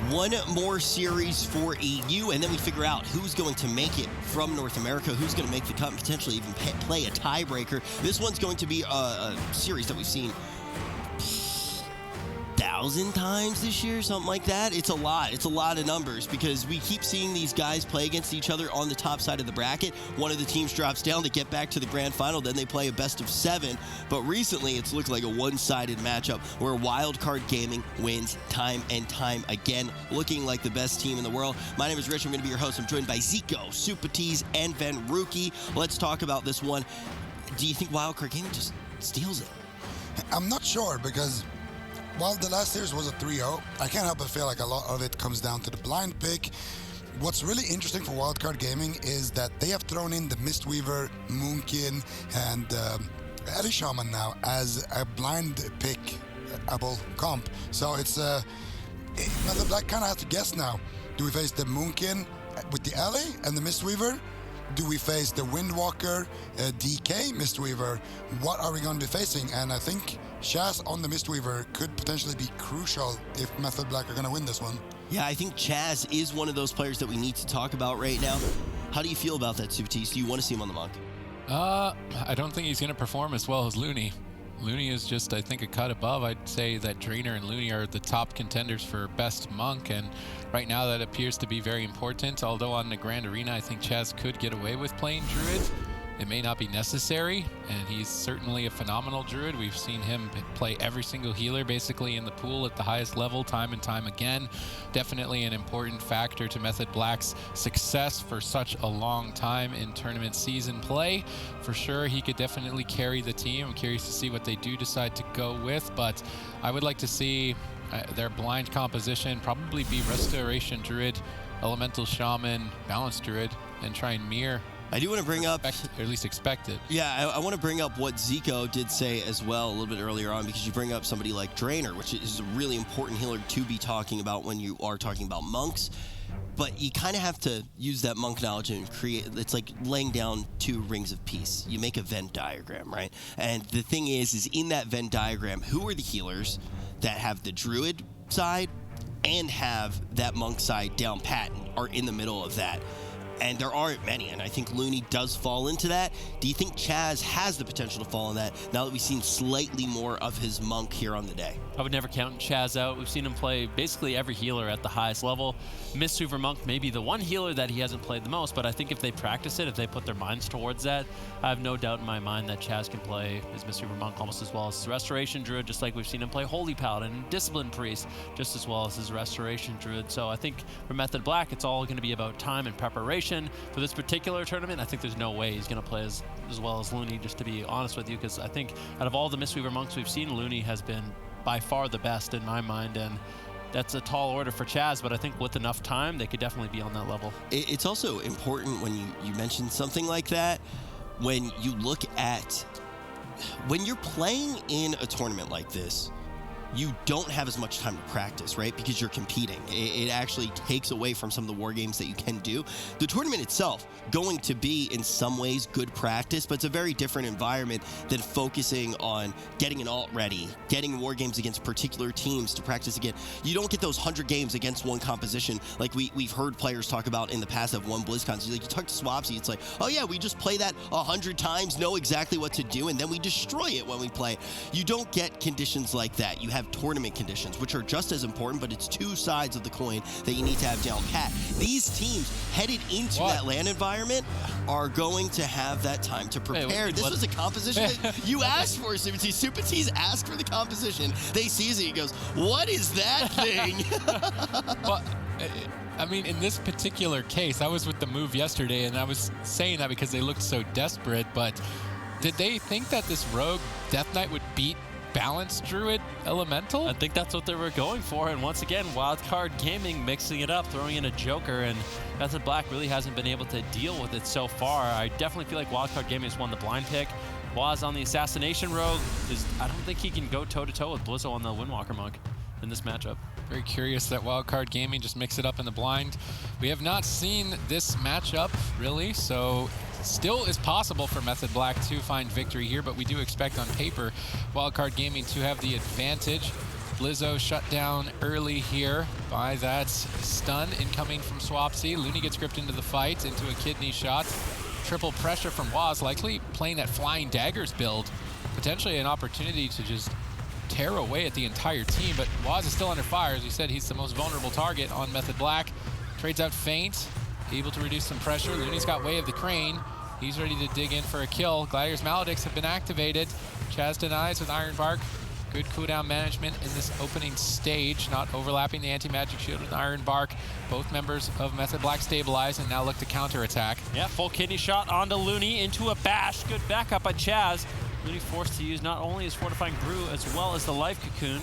One more series for EU, and then we figure out who's going to make it from North America, who's going to make the cut, and potentially even play a tiebreaker. This one's going to be a series that we've seen 1,000 times this year, something like that. It's a lot. It's a lot of numbers because we keep seeing these guys play against each other on the top side of the bracket. One of the teams drops down to get back to the grand final. Then they play a best of 7. But recently, it's looked like a one-sided matchup where Wildcard Gaming wins time and time again, looking like the best team in the world. My name is Rich. I'm going to be your host. I'm joined by Zico, Supatees, and Van Rookie. Let's talk about this one. Do you think Wildcard Gaming just steals it? I'm not sure because while the last series was a 3-0, I can't help but feel like a lot of it comes down to the blind pick. What's really interesting for Wildcard Gaming is that they have thrown in the Mistweaver, Moonkin, and Ellie Shaman now as a blind pick-able comp. So it's Method Black kind of has to guess now. Do we face the Moonkin with the Ellie and the Mistweaver? Do we face the Windwalker, DK, Mistweaver? What are we going to be facing? And I think Chaz on the Mistweaver could potentially be crucial if Method Black are going to win this one. Yeah, I think Chaz is one of those players that we need to talk about right now. How do you feel about that, Supatees? Do you want to see him on the Monk? I don't think he's going to perform as well as Looney. Looney is just, I think, a cut above. I'd say that Drainer and Looney are the top contenders for best Monk, and right now that appears to be very important. Although on the Grand Arena, I think Chaz could get away with playing Druid. It may not be necessary, and he's certainly a phenomenal Druid. We've seen him play every single healer basically in the pool at the highest level time and time again. Definitely an important factor to Method Black's success for such a long time in tournament season play. For sure, he could definitely carry the team. I'm curious to see what they do decide to go with, but I would like to see their blind composition probably be Restoration Druid, Elemental Shaman, Balanced Druid, and try and mirror. I do want to bring up, or at least expect it. Yeah, I want to bring up what Zico did say as well a little bit earlier on, because you bring up somebody like Drainer, which is a really important healer to be talking about when you are talking about monks. But you kind of have to use that monk knowledge and create, it's like laying down 2 rings of peace. You make a Venn diagram, right? And the thing is in that Venn diagram, who are the healers that have the druid side and have that monk side down pat and are in the middle of that? And there aren't many, and I think Looney does fall into that. Do you think Chaz has the potential to fall in that now that we've seen slightly more of his monk here on the day? I would never count Chaz out. We've seen him play basically every healer at the highest level. Mistweaver Monk may be the one healer that he hasn't played the most, but I think if they practice it, if they put their minds towards that, I have no doubt in my mind that Chaz can play his Mistweaver Monk almost as well as his Restoration Druid, just like we've seen him play Holy Paladin and Discipline Priest just as well as his Restoration Druid. So I think for Method Black, it's all going to be about time and preparation. For this particular tournament, I think there's no way he's going to play as well as Looney, just to be honest with you, because I think out of all the Mistweaver Monks we've seen, Looney has been by far the best in my mind, and that's a tall order for Chaz, but I think with enough time, they could definitely be on that level. It's also important when you mention something like that, when you look at, when you're playing in a tournament like this, you don't have as much time to practice, right? Because you're competing. It actually takes away from some of the war games that you can do. The tournament itself going to be in some ways good practice, but it's a very different environment than focusing on getting an alt ready, getting war games against particular teams to practice again. You don't get those 100 games against one composition like we've heard players talk about in the past that have won BlizzCons. Like, you talk to Swapsy, it's like, oh yeah, we just play that 100 times, know exactly what to do, and then we destroy it when we play it. You don't get conditions like that. You have tournament conditions, which are just as important, but it's 2 sides of the coin that you need to have down pat. These teams headed into that LAN environment are going to have that time to prepare. This was a composition that you asked for, Supatees. Supatees asked for the composition. They sees it. He goes, what is that thing? Well, I mean, in this particular case, I was with the move yesterday, and I was saying that because they looked so desperate, but did they think that this rogue Death Knight would beat Balanced Druid Elemental? I think that's what they were going for, and once again, Wildcard Gaming mixing it up, throwing in a Joker, and Method Black really hasn't been able to deal with it so far. I definitely feel like Wildcard Gaming has won the blind pick. Waz on the Assassination Rogue, I don't think he can go toe-to-toe with Blizzo on the Windwalker Monk in this matchup. Very curious that Wildcard Gaming just mix it up in the blind. We have not seen this matchup, really, so still is possible for Method Black to find victory here, but we do expect on paper Wildcard Gaming to have the advantage. Blizzo shut down early here by that stun incoming from Swapsy. Looney gets gripped into the fight, into a kidney shot. Triple pressure from Waz, likely playing that Flying Daggers build. Potentially an opportunity to just tear away at the entire team, but Waz is still under fire. As you said, he's the most vulnerable target on Method Black. Trades out Feint, able to reduce some pressure. Looney's got Way of the Crane. He's ready to dig in for a kill. Gladiator's Maledicts have been activated. Chaz denies with Iron Bark. Good cooldown management in this opening stage, not overlapping the anti-magic shield with Iron Bark. Both members of Method Black stabilize and now look to counterattack. Yeah, full kidney shot onto Looney into a bash. Good backup by Chaz. Looney forced to use not only his Fortifying Brew as well as the Life Cocoon.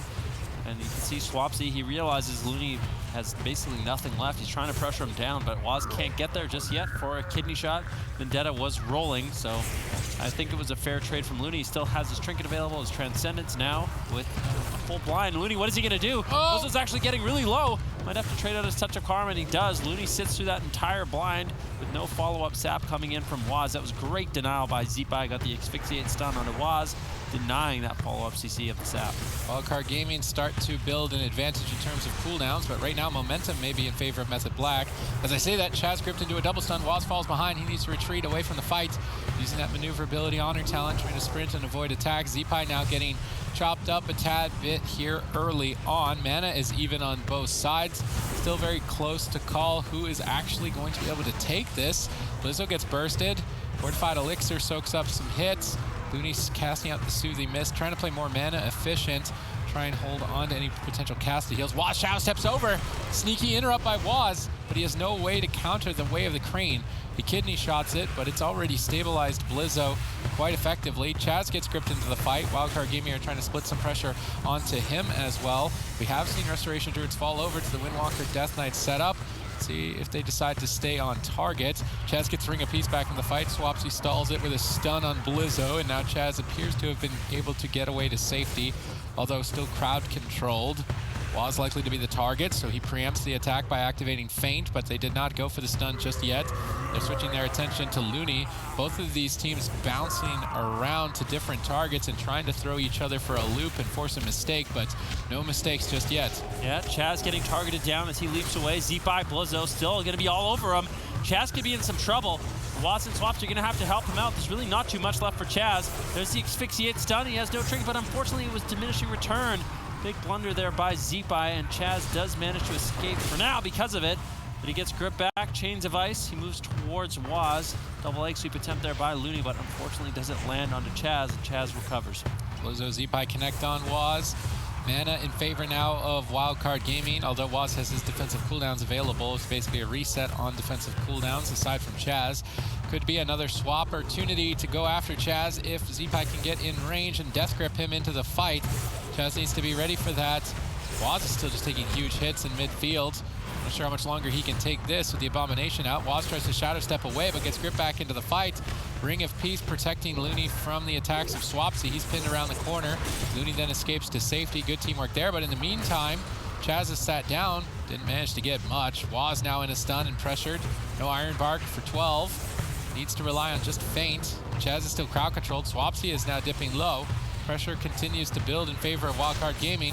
And you can see Swapsy, he realizes Looney has basically nothing left. He's trying to pressure him down, but Waz can't get there just yet for a kidney shot. Vendetta was rolling, so I think it was a fair trade from Looney. He still has his trinket available, his Transcendence now with a full blind. Looney, what is he gonna do? Oh. Blizzo's actually getting really low. Might have to trade out his Touch of Karma, and he does. Looney sits through that entire blind with no follow-up sap coming in from Waz. That was great denial by Zeepai. Got the Asphyxiate stun onto Waz, denying that follow-up CC of the sap. Wildcard Gaming start to build an advantage in terms of cooldowns, but right now momentum may be in favor of Method Black. As I say that, Chaz gripped into a double stun. Waz falls behind. He needs to retreat away from the fight, using that maneuverability honor talent, trying to sprint and avoid attack. Zeepai now getting chopped up a tad bit here early on. Mana is even on both sides. Still very close to call who is actually going to be able to take this. Blizzo gets bursted. Fortified Elixir soaks up some hits. Looney's casting out the Soothing Mist, trying to play more mana efficient, try and hold on to any potential cast of heals. Waz Shao steps over. Sneaky interrupt by Waz, but he has no way to counter the Way of the Crane. He kidney shots it, but it's already stabilized Blizzo quite effectively. Chaz gets gripped into the fight. Wildcard Gaming are trying to split some pressure onto him as well. We have seen Restoration Druids fall over to the Windwalker Death Knight setup. See if they decide to stay on target. Chaz gets Ring of Peace back in the fight. Swapsy stalls it with a stun on Blizzo, and now Chaz appears to have been able to get away to safety, although still crowd controlled. Waz likely to be the target, so he preempts the attack by activating Feint, but they did not go for the stun just yet. They're switching their attention to Looney. Both of these teams bouncing around to different targets and trying to throw each other for a loop and force a mistake, but no mistakes just yet. Yeah, Chaz getting targeted down as he leaps away. Zeepai, Blizzo still going to be all over him. Chaz could be in some trouble. Waz and Swapsy are going to have to help him out. There's really not too much left for Chaz. There's the Asphyxiate stun. He has no trinket, but unfortunately it was diminishing return. Big blunder there by Zeepai, and Chaz does manage to escape for now because of it. But he gets gripped back, Chains of Ice. He moves towards Waz. Double egg sweep attempt there by Looney, but unfortunately doesn't land onto Chaz, and Chaz recovers. Blizzo, Zeepai connect on Waz. Mana in favor now of Wildcard Gaming, although Waz has his defensive cooldowns available. It's basically a reset on defensive cooldowns aside from Chaz. Could be another swap opportunity to go after Chaz if Zeepai can get in range and death grip him into the fight. Chaz needs to be ready for that. Waz is still just taking huge hits in midfield. Not sure how much longer he can take this with the Abomination out. Waz tries to shadow step away, but gets gripped back into the fight. Ring of Peace protecting Looney from the attacks of Swapsy. He's pinned around the corner. Looney then escapes to safety. Good teamwork there, but in the meantime, Chaz is sat down. Didn't manage to get much. Waz now in a stun and pressured. No Iron Bark for 12. Needs to rely on just Feint. Chaz is still crowd controlled. Swapsy is now dipping low. Pressure continues to build in favor of Wildcard Gaming.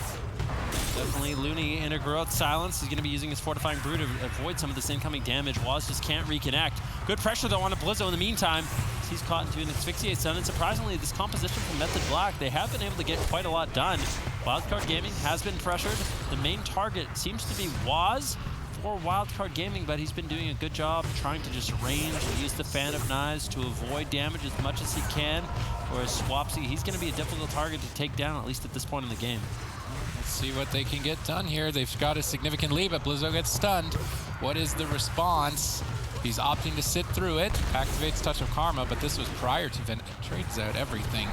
Definitely Looney in a growth silence. He's going to be using his Fortifying Brew to avoid some of this incoming damage. Waz just can't reconnect. Good pressure though on Blizzo in the meantime. He's caught into an Asphyxiate stun, and surprisingly this composition from Method Black, they have been able to get quite a lot done. Wildcard Gaming has been pressured. The main target seems to be Waz for Wildcard Gaming, but he's been doing a good job trying to just range, use the Fan of Knives to avoid damage as much as he can. Whereas Swapsy, he's going to be a difficult target to take down, at least at this point in the game. Let's see what they can get done here. They've got a significant lead, but Blizzo gets stunned. What is the response? He's opting to sit through it. Activates Touch of Karma, but this was prior to Vendetta. Trades out everything.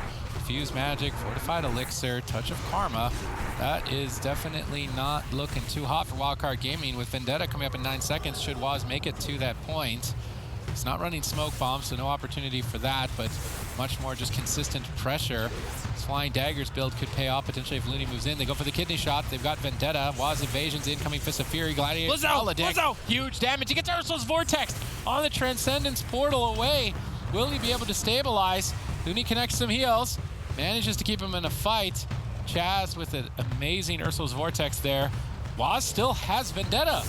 Fuse Magic, Fortified Elixir, Touch of Karma. That is definitely not looking too hot for Wildcard Gaming. With Vendetta coming up in 9 seconds, should Waz make it to that point. It's not running Smoke Bomb, so no opportunity for that, but much more just consistent pressure. This Flying Daggers build could pay off potentially if Looney moves in. They go for the kidney shot. They've got Vendetta. Waz evasions, incoming Fist of Fury, Gladiator. Blizzo! Huge damage. He gets Ursul's Vortex on the Transcendence portal away. Will he be able to stabilize? Looney connects some heals. Manages to keep him in a fight. Chaz with an amazing Ursul's Vortex there. Waz still has Vendetta.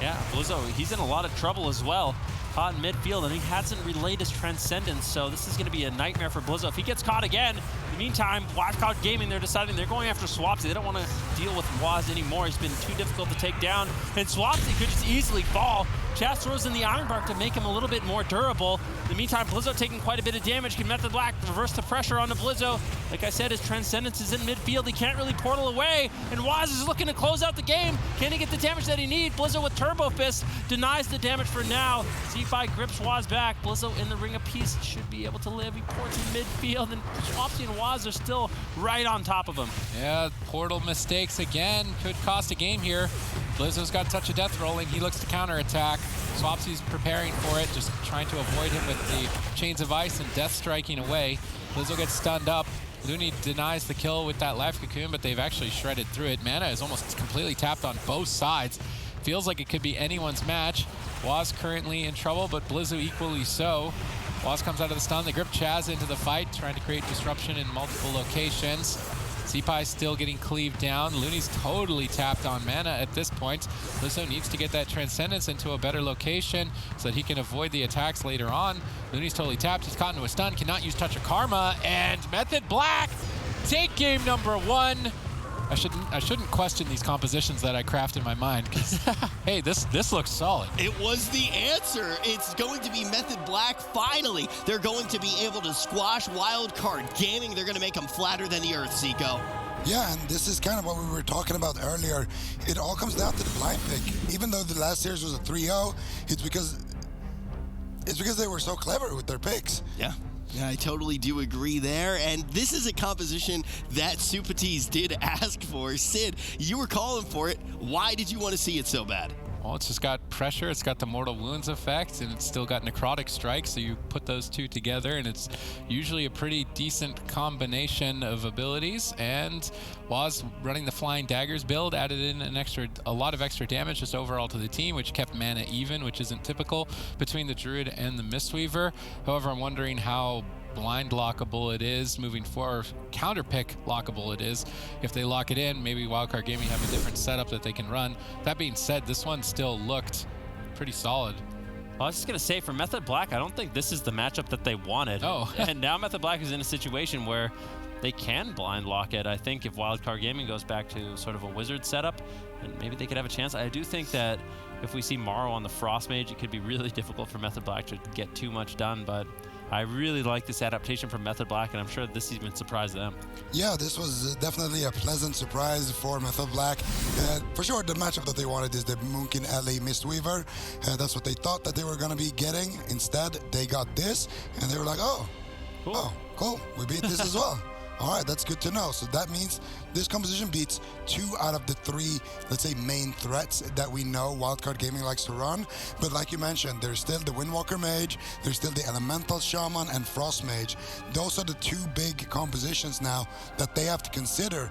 Yeah, Blizzo, he's in a lot of trouble as well. Caught in midfield, and he hasn't relayed his Transcendence, so this is going to be a nightmare for Blizzo. If he gets caught again, in the meantime, Wildcard Gaming, they're deciding they're going after Swapsy. They don't want to deal with Waz anymore. He's been too difficult to take down, and Swapsy could just easily fall. Chaz throws in the Iron Bark to make him a little bit more durable. In the meantime, Blizzo taking quite a bit of damage. Can Method Black reverse the pressure onto Blizzo? Like I said, his Transcendence is in midfield. He can't really portal away, and Waz is looking to close out the game. Can he get the damage that he needs? Blizzo with Turbo Fist denies the damage for now. Z5 grips Waz back. Blizzo in the Ring of Peace should be able to live. He ports in midfield, and Swapsy and Waz are still right on top of him. Yeah, portal mistakes again could cost a game here. Blizzo's got Touch of Death rolling. He looks to counterattack. Swapsy's preparing for it, just trying to avoid him with the Chains of Ice and Death striking away. Blizzo gets stunned up. Looney denies the kill with that Life Cocoon, but they've actually shredded through it. Mana is almost completely tapped on both sides. Feels like it could be anyone's match. Waz currently in trouble, but Blizzo equally so. Waz comes out of the stun. They grip Chaz into the fight, trying to create disruption in multiple locations. Zipai still getting cleaved down. Looney's totally tapped on mana at this point. Blizzo needs to get that Transcendence into a better location so that he can avoid the attacks later on. Looney's totally tapped. He's caught into a stun. Cannot use Touch of Karma. And Method Black take game number 1. I shouldn't question these compositions that I craft in my mind, because hey, this looks solid. It was the answer. It's going to be Method Black. Finally, they're going to be able to squash Wildcard Gaming. They're going to make them flatter than the earth, Zico. Yeah, and this is kind of what we were talking about earlier. It all comes down to the blind pick. Even though the last series was a 3-0, it's because they were so clever with their picks. Yeah. Yeah, I totally do agree there. And this is a composition that Supatis did ask for. Sid, you were calling for it. Why did you want to see it so bad? Well, it's just got pressure, it's got the Mortal Wounds effect, and it's still got Necrotic Strike, so you put those two together, and it's usually a pretty decent combination of abilities. And Waz running the Flying Daggers build added in a lot of extra damage just overall to the team, which kept mana even, which isn't typical between the Druid and the Mistweaver. However, I'm wondering how blind lockable it is moving forward, counter pick lockable it is. If they lock it in, maybe Wildcard Gaming have a different setup that they can run. That being said, this one still looked pretty solid. I was just going to say, for Method Black, I don't think this is the matchup that they wanted. Oh. And now Method Black is in a situation where they can blind lock it. I think if Wildcard Gaming goes back to sort of a wizard setup, and maybe they could have a chance. I do think that if we see Morrow on the Frost Mage, it could be really difficult for Method Black to get too much done, but I really like this adaptation from Method Black, and I'm sure this even surprised them. Yeah, this was definitely a pleasant surprise for Method Black. For sure, the matchup that they wanted is the Moonkin Alley Mistweaver. That's what they thought that they were going to be getting. Instead, they got this, and they were like, oh, Cool. oh, cool, we beat this as well. All right, that's good to know. So that means this composition beats 2 out of the 3, let's say, main threats that we know Wildcard Gaming likes to run. But like you mentioned, there's still the Windwalker Mage, there's still the Elemental Shaman and Frost Mage. Those are the 2 big compositions now that they have to consider.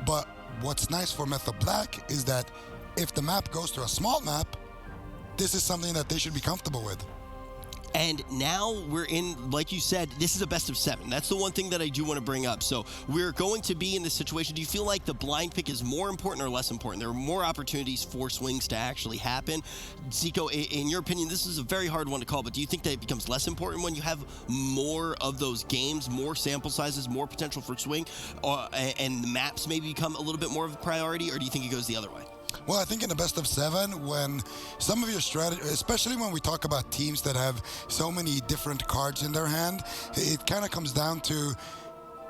But what's nice for Method Black is that if the map goes to a small map, this is something that they should be comfortable with. And now we're in, like you said, this is a best of 7. That's the one thing that I do want to bring up. So we're going to be in this situation. Do you feel like the blind pick is more important or less important? There are more opportunities for swings to actually happen. Zico, in your opinion, this is a very hard one to call, but do you think that it becomes less important when you have more of those games, more sample sizes, more potential for swing, and the maps maybe become a little bit more of a priority, or do you think it goes the other way? Well, I think in the best of 7, when some of your strategy, especially when we talk about teams that have so many different cards in their hand, it kind of comes down to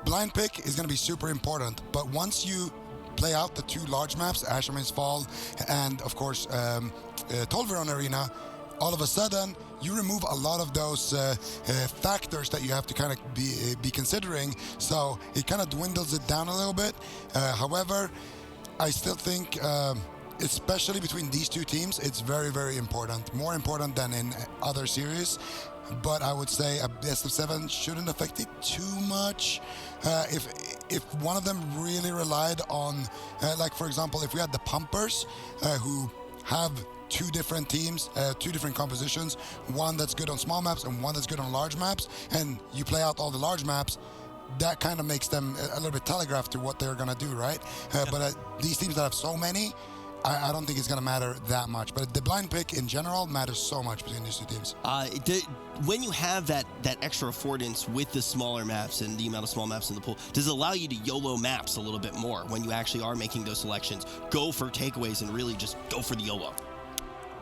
blind pick is going to be super important. But once you play out the 2 large maps, Asherman's Fall and, of course, Tolveron Arena, all of a sudden, you remove a lot of those factors that you have to kind of be considering. So it kind of dwindles it down a little bit. However, I still think, especially between these 2 teams, it's very, very important. More important than in other series. But I would say a best of 7 shouldn't affect it too much. If one of them really relied on, like for example, if we had the Pumpers, who have 2 different teams, 2 different compositions, one that's good on small maps and one that's good on large maps, and you play out all the large maps, that kind of makes them a little bit telegraphed to what they're going to do, right? But these teams that have so many, I don't think it's going to matter that much. But the blind pick in general matters so much between these two teams. When you have that extra affordance with the smaller maps and the amount of small maps in the pool, does it allow you to YOLO maps a little bit more when you actually are making those selections? Go for takeaways and really just go for the YOLO.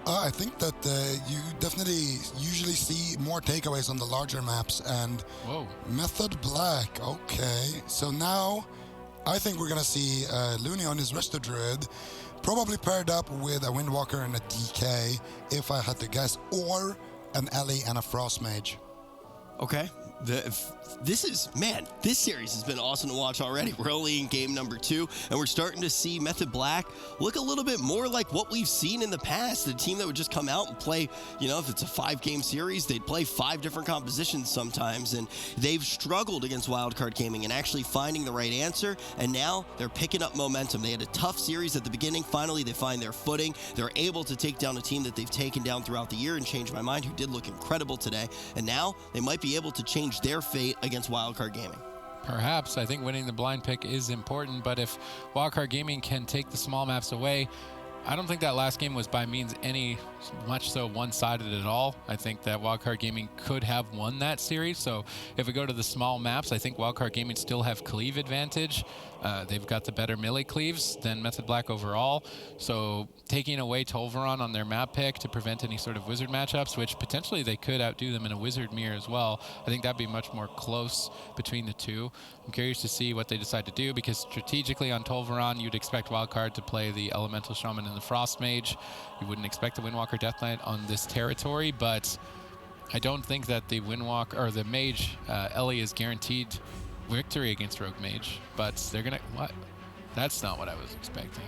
I think that you definitely usually see more takeaways on the larger maps. And Method Black, okay. So now I think we're going to see Looney on his Resto Druid, probably paired up with a Windwalker and a DK, if I had to guess, or an Ellie and a Frost Mage. Okay. This series has been awesome to watch already. We're only in game number 2, and we're starting to see Method Black look a little bit more like what we've seen in the past. The team that would just come out and play, if it's a 5-game series, they'd play 5 different compositions sometimes, and they've struggled against Wildcard Gaming and actually finding the right answer, and now they're picking up momentum. They had a tough series at the beginning. Finally, they find their footing. They're able to take down a team that they've taken down throughout the year and Change My Mind, who did look incredible today, and now they might be able to change their fate against Wildcard Gaming. Perhaps. I think winning the blind pick is important, but if Wildcard Gaming can take the small maps away, I don't think that last game was by means any much so one-sided at all. I think that Wildcard Gaming could have won that series. So if we go to the small maps, I think Wildcard Gaming still have cleave advantage. They've got the better melee cleaves than Method Black overall. So taking away Tolvaron on their map pick to prevent any sort of wizard matchups, which potentially they could outdo them in a wizard mirror as well, I think that'd be much more close between the two. I'm curious to see what they decide to do, because strategically on Tolvaron, you'd expect Wildcard to play the Elemental Shaman and the Frost Mage. You wouldn't expect the Windwalker Death Knight on this territory, but I don't think that the Windwalker or the Mage Ellie is guaranteed victory against Rogue Mage, but they're gonna that's not what I was expecting.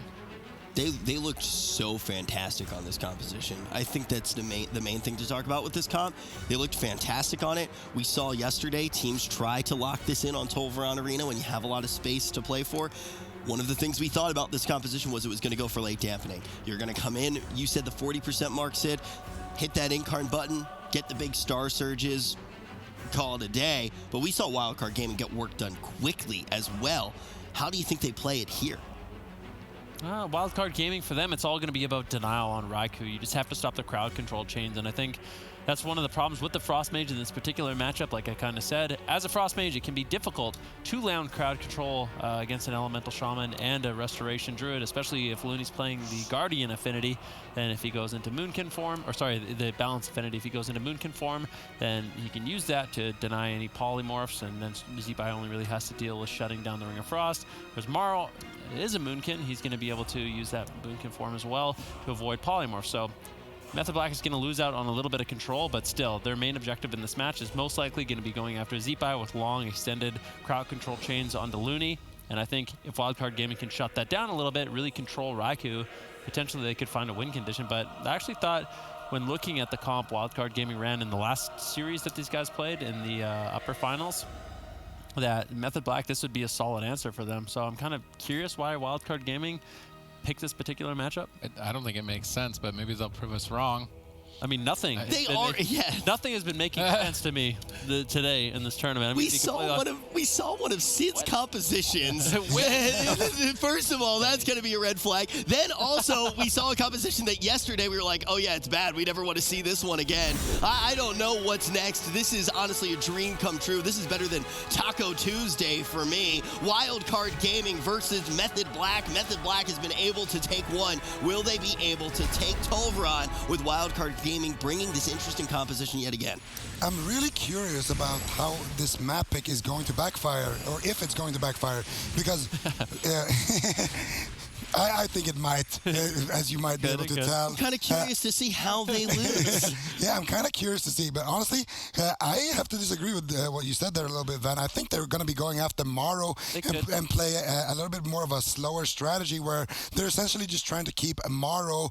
They looked so fantastic on this composition. I think that's the main thing to talk about with this comp. They looked fantastic on it. We saw yesterday teams try to lock this in on Tolvaron Arena when you have a lot of space to play for. One of the things we thought about this composition was it was going to go for late dampening. You're going to come in, you said the 40% mark, Sid, hit that Incarn button, get the big star surges, call it a day. But we saw Wildcard Gaming get work done quickly as well. How do you think they play it here? Wildcard Gaming, for them, it's all going to be about denial on Raikou. You just have to stop the crowd control chains, and I think that's one of the problems with the Frost Mage in this particular matchup. Like I kind of said, as a Frost Mage, it can be difficult to land crowd control against an Elemental Shaman and a Restoration Druid, especially if Looney's playing the Guardian affinity. Then if he goes into Moonkin form, or sorry, the Balance affinity, if he goes into Moonkin form, then he can use that to deny any polymorphs, and then Zeepai only really has to deal with shutting down the Ring of Frost. Whereas Marl is a Moonkin, he's going to be able to use that Moonkin form as well to avoid polymorphs. So Method Black is going to lose out on a little bit of control, but still, their main objective in this match is most likely going to be going after Zeepai with long, extended crowd control chains onto Looney. And I think if Wildcard Gaming can shut that down a little bit, really control Raikou, potentially they could find a win condition. But I actually thought, when looking at the comp Wildcard Gaming ran in the last series that these guys played in the upper finals, that Method Black, this would be a solid answer for them. So I'm kind of curious why Wildcard Gaming pick this particular matchup. I don't think it makes sense, but maybe they'll prove us wrong. I mean, nothing. Nothing has been making sense to me today in this tournament. I mean, we saw one of Sid's compositions. First of all, that's going to be a red flag. Then also, we saw a composition that yesterday we were like, oh yeah, it's bad. We never want to see this one again. I don't know what's next. This is honestly a dream come true. This is better than Taco Tuesday for me. Wildcard Gaming versus Method Black. Method Black has been able to take one. Will they be able to take Tolvaron with Wildcard Gaming bringing this interesting composition yet again? I'm really curious about how this map pick is going to backfire, or if it's going to backfire, because I think it might, as you might be able to tell. I'm kind of curious to see how they lose. Yeah, I'm kind of curious to see. But honestly, I have to disagree with what you said there a little bit, Van. I think they're going to be going after Maro and play a little bit more of a slower strategy where they're essentially just trying to keep Maro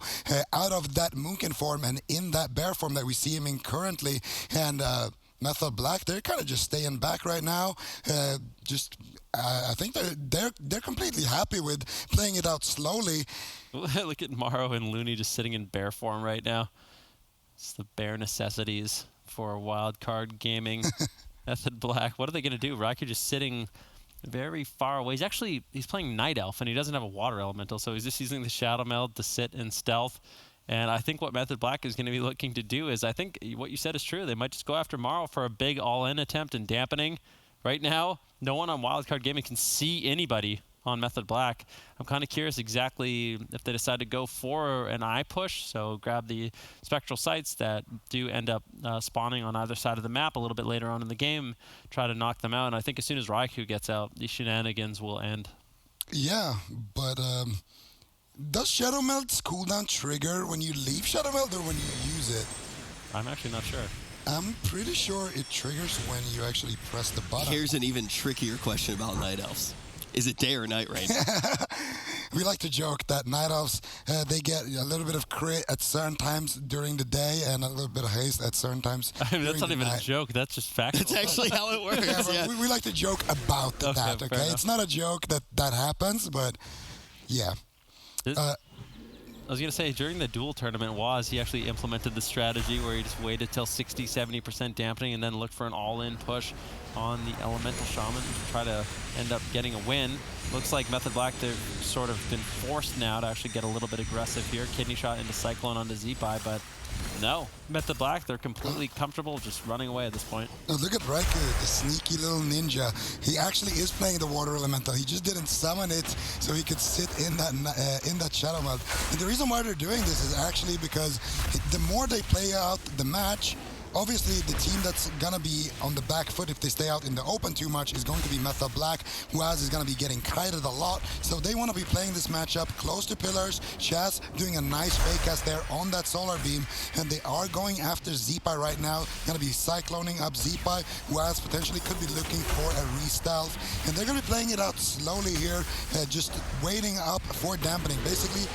out of that Moonkin form and in that bear form that we see him in currently. And Method Black, they're kind of just staying back right now. I think they're completely happy with playing it out slowly. Look at Maro and Looney just sitting in bear form right now. It's the bare necessities for Wildcard Gaming. Method Black, what are they going to do? Raikou just sitting very far away. He's playing Night Elf, and he doesn't have a water elemental, so he's just using the Shadow Meld to sit in stealth. And I think what Method Black is going to be looking to do is, I think what you said is true. They might just go after Maro for a big all-in attempt in dampening. Right now, no one on Wildcard Gaming can see anybody on Method Black. I'm kind of curious exactly if they decide to go for an eye push, so grab the spectral sights that do end up spawning on either side of the map a little bit later on in the game, try to knock them out. And I think as soon as Raikou gets out, these shenanigans will end. Yeah, but does Shadow Melt's cooldown trigger when you leave Shadow Melt or when you use it? I'm actually not sure. I'm pretty sure it triggers when you actually press the button. Here's an even trickier question about Night Elves. Is it day or night right now? We like to joke that Night Elves, they get a little bit of crit at certain times during the day and a little bit of haste at certain times. I mean, that's not even a joke. That's just factual. That's actually how it works. Yeah, but we like to joke about that, okay? It's not a joke that happens, but yeah. I was going to say, during the duel tournament, he actually implemented the strategy where he just waited till 60-70% dampening and then looked for an all-in push on the Elemental Shaman to try to end up getting a win. Looks like Method Black, they've sort of been forced now to actually get a little bit aggressive here. Kidney shot into Cyclone onto Zeepai, but no. Method Black, they're completely comfortable just running away at this point. Oh, look at Raikou, the sneaky little ninja. He actually is playing the Water Elemental. He just didn't summon it so he could sit in that Shadow Meld. And the reason why they're doing this is actually because the more they play out the match, obviously, the team that's going to be on the back foot if they stay out in the open too much is going to be Method Black, who is going to be getting kited a lot. So they want to be playing this matchup close to pillars. Chaz doing a nice fake cast there on that Solar Beam, and they are going after Zeepai right now. Going to be cycloning up Zeepai, who potentially could be looking for a re-stealth. And they're going to be playing it out slowly here, just waiting up for dampening. Basically,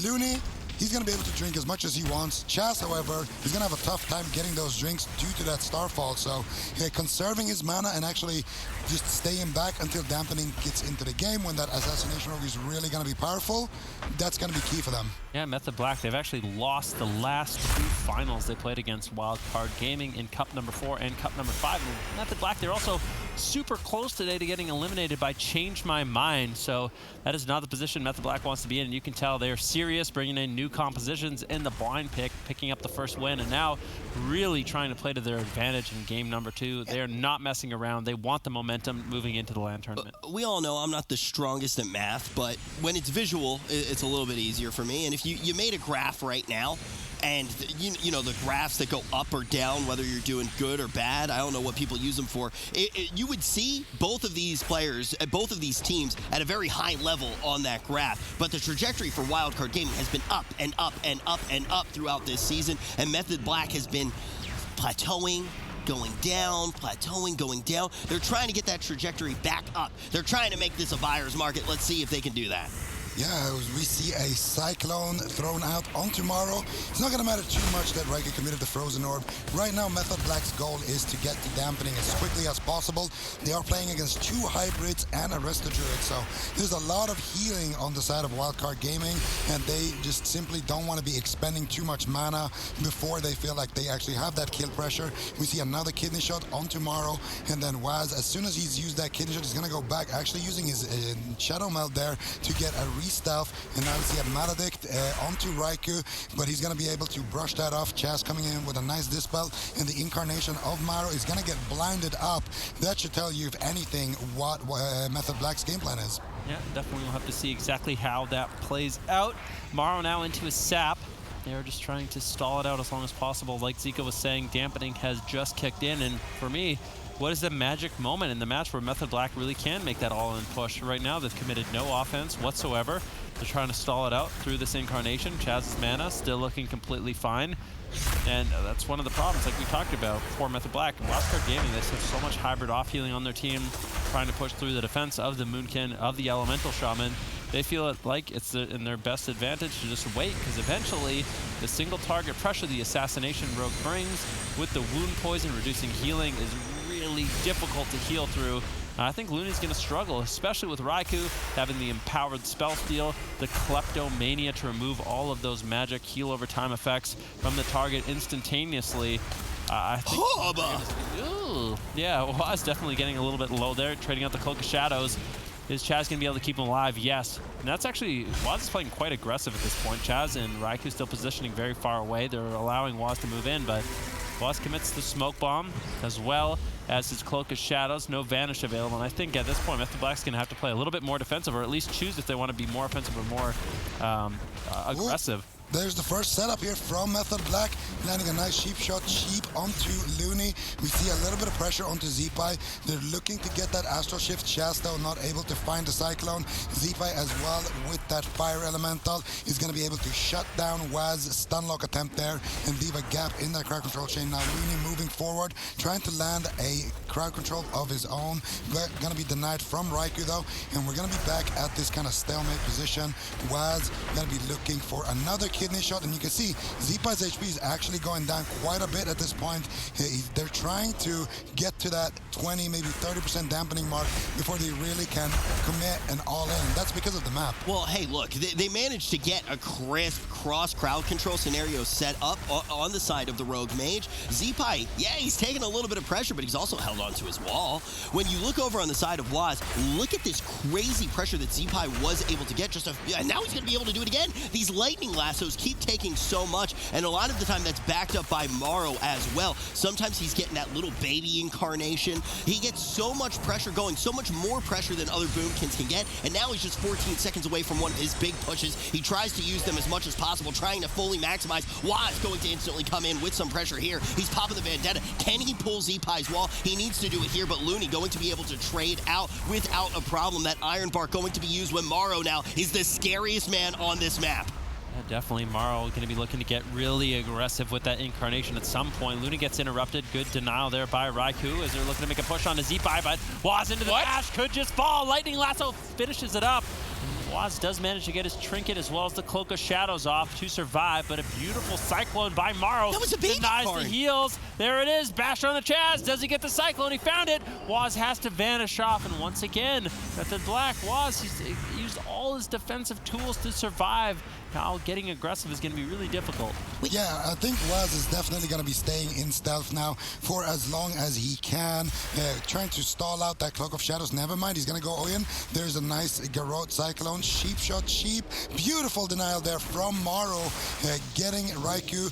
Looney, he's going to be able to drink as much as he wants. Chaz, however, is going to have a tough time getting those drinks due to that Starfall. So conserving his mana and actually just staying back until dampening gets into the game when that Assassination Rogue is really going to be powerful, that's going to be key for them. Yeah, Method Black, they've actually lost the last two finals they played against Wildcard Gaming in Cup number 4 and Cup number 5. And Method Black, they're also super close today to getting eliminated by Change My Mind. So that is not the position Method Black wants to be in. And you can tell they're serious, bringing in new compositions in the blind pick, picking up the first win, and now really trying to play to their advantage in game number 2. They are not messing around. They want the momentum moving into the LAN tournament. We all know I'm not the strongest at math, but when it's visual, it's a little bit easier for me. And if you made a graph right now, and you know the graphs that go up or down, whether you're doing good or bad, I don't know what people use them for. You would see both of these players, both of these teams at a very high level on that graph. But the trajectory for Wildcard Gaming has been up and up and up and up throughout this season, and Method Black has been plateauing, going down, plateauing, going down. They're trying to get that trajectory back up. They're trying to make this a buyer's market. Let's see if they can do that. Yeah, we see a Cyclone thrown out on tomorrow. It's not going to matter too much that Raikou committed the Frozen Orb. Right now, Method Black's goal is to get to dampening as quickly as possible. They are playing against 2 hybrids and a Resto Druid, so there's a lot of healing on the side of Wildcard Gaming, and they just simply don't want to be expending too much mana before they feel like they actually have that kill pressure. We see another Kidney Shot on tomorrow, and then Waz, as soon as he's used that Kidney Shot, he's going to go back, actually using his Shadow Meld there to get a stealth, and now we see a Maledict onto Raikou, but he's going to be able to brush that off. Chaz coming in with a nice Dispel, and the Incarnation of Maro is going to get blinded up. That should tell you, if anything, what Method Black's game plan is. Yeah, definitely we'll have to see exactly how that plays out. Maro now into his sap. They're just trying to stall it out as long as possible. Like Zika was saying, dampening has just kicked in, and for me, what is the magic moment in the match where Method Black really can make that all-in push? Right now, they've committed no offense whatsoever. They're trying to stall it out through this Incarnation. Chaz's mana still looking completely fine. And that's one of the problems, like we talked about, for Method Black. Wildcard Gaming, they have so much hybrid off-healing on their team, trying to push through the defense of the Moonkin, of the Elemental Shaman. They feel like it's in their best advantage to just wait, because eventually the single target pressure the Assassination Rogue brings with the wound poison reducing healing is really difficult to heal through. I think Looney's going to struggle, especially with Raikou having the empowered spell steal, the Kleptomania to remove all of those magic heal over time effects from the target instantaneously. I think. Ooh, yeah, Waz definitely getting a little bit low there, trading out the Cloak of Shadows. Is Chaz going to be able to keep him alive? Yes. And that's actually, Waz is playing quite aggressive at this point. Chaz and Raikou still positioning very far away. They're allowing Waz to move in, but Waz commits the Smoke Bomb as well as his Cloak of Shadows. No Vanish available. And I think at this point, Method Black's going to have to play a little bit more defensive, or at least choose if they want to be more offensive or more aggressive. There's the first setup here from Method Black, landing a nice sheep shot cheap onto Looney. We see a little bit of pressure onto Zeepai. They're looking to get that Astral Shift. Chaz, though, not able to find the Cyclone. Zeepai as well with that Fire Elemental is going to be able to shut down Waz's Stunlock attempt there and leave a gap in that crowd control chain. Now Looney moving forward, trying to land a crowd control of his own. Going to be denied from Raikou, though, and we're going to be back at this kind of stalemate position. Waz going to be looking for another kidney shot, and you can see Zeepai's HP is actually going down quite a bit at this point. They're trying to get to that 20, maybe 30% dampening mark before they really can commit an all-in, and that's because of the map. Well, hey, look, they managed to get a crisp cross crowd control scenario set up on the side of the Rogue Mage. Zeepai, yeah, he's taking a little bit of pressure, but he's also held onto his wall. When you look over on the side of Waz, look at this crazy pressure that Zeepai was able to get. And now he's going to be able to do it again. These lightning lassos keep taking so much, and a lot of the time that's backed up by Morrow as well. Sometimes he's getting that little baby incarnation. He gets so much pressure going, so much more pressure than other Boomkins can get, and now he's just 14 seconds away from one of his big pushes. He tries to use them as much as possible, trying to fully maximize. Waz going to instantly come in with some pressure here. He's popping the Vendetta. Can he pull Zeepai's wall? He needs to do it here, but Looney going to be able to trade out without a problem. That Iron Bark going to be used when Morrow now is the scariest man on this map. Yeah, definitely Morrow going to be looking to get really aggressive with that incarnation at some point. Looney gets interrupted. Good denial there by Raikou as they're looking to make a push on the Zeepai, but Waz into the dash, could just fall. Lightning Lasso finishes it up. Waz does manage to get his trinket as well as the Cloak of Shadows off to survive, but a beautiful Cyclone by Morrow that was a baby denies card. The heals. There it is, bash on the Chaz. Does he get the Cyclone? He found it. Waz has to vanish off, and once again, Method Black, Waz, he's used all his defensive tools to survive. Now getting aggressive is going to be really difficult. Yeah, I think Waz is definitely going to be staying in stealth now for as long as he can, trying to stall out that Cloak of Shadows. Never mind, he's going to go in. There's a nice Garrote Cyclone, sheep shot, sheep. Beautiful denial there from Morrow, getting Raikou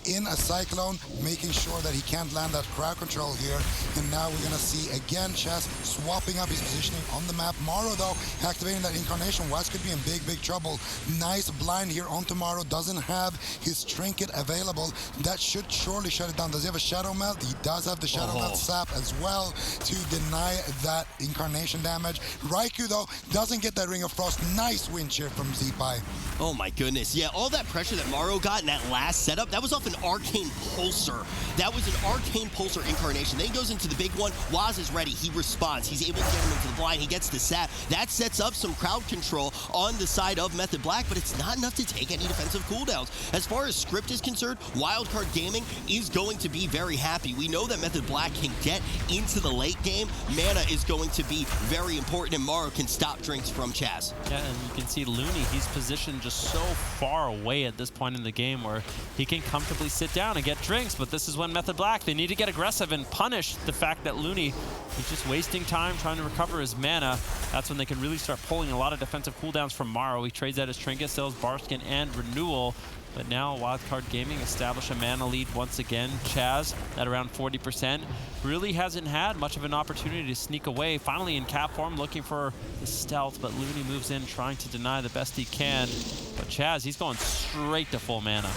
in a Cyclone, making sure that he can't land that crowd control here. And now we're going to see again Chaz swapping up his positioning on the map. Morrow, though, activating that incarnation. Waz could be in big trouble. Nice blind here on Tomorrow, doesn't have his trinket available. That should surely shut it down. Does he have a Shadow Melt? He does have the Shadow Melt sap as well to deny that incarnation damage. Raikou, though, doesn't get that Ring of Frost. Nice win cheer from Zeepai. Oh my goodness, yeah, all that pressure that Morrow got in that last setup, that was off an Arcane Pulsar. That was an Arcane Pulsar incarnation. Then he goes into the big one. Waz is ready. He responds. He's able to get him into the blind. He gets the sap. That sets up some crowd control on the side of Method Black, but it's not enough to take any defensive cooldowns. As far as script is concerned, Wildcard Gaming is going to be very happy. We know that Method Black can get into the late game. Mana is going to be very important, and Morrow can stop drinks from Chaz. Yeah, and you can see Looney, he's positioned just so far away at this point in the game where he can comfortably sit down and get drinks, but this is when Method Black, they need to get aggressive and punish the fact that Looney is just wasting time trying to recover his mana. That's when they can really start pulling a lot of defensive cooldowns from Morrow. He trades out his trinket, sells Barskin and Renewal. But now Wildcard Gaming establish a mana lead once again. Chaz at around 40%. Really hasn't had much of an opportunity to sneak away. Finally in cap form looking for the stealth, but Looney moves in trying to deny the best he can. But Chaz, he's going straight to full mana.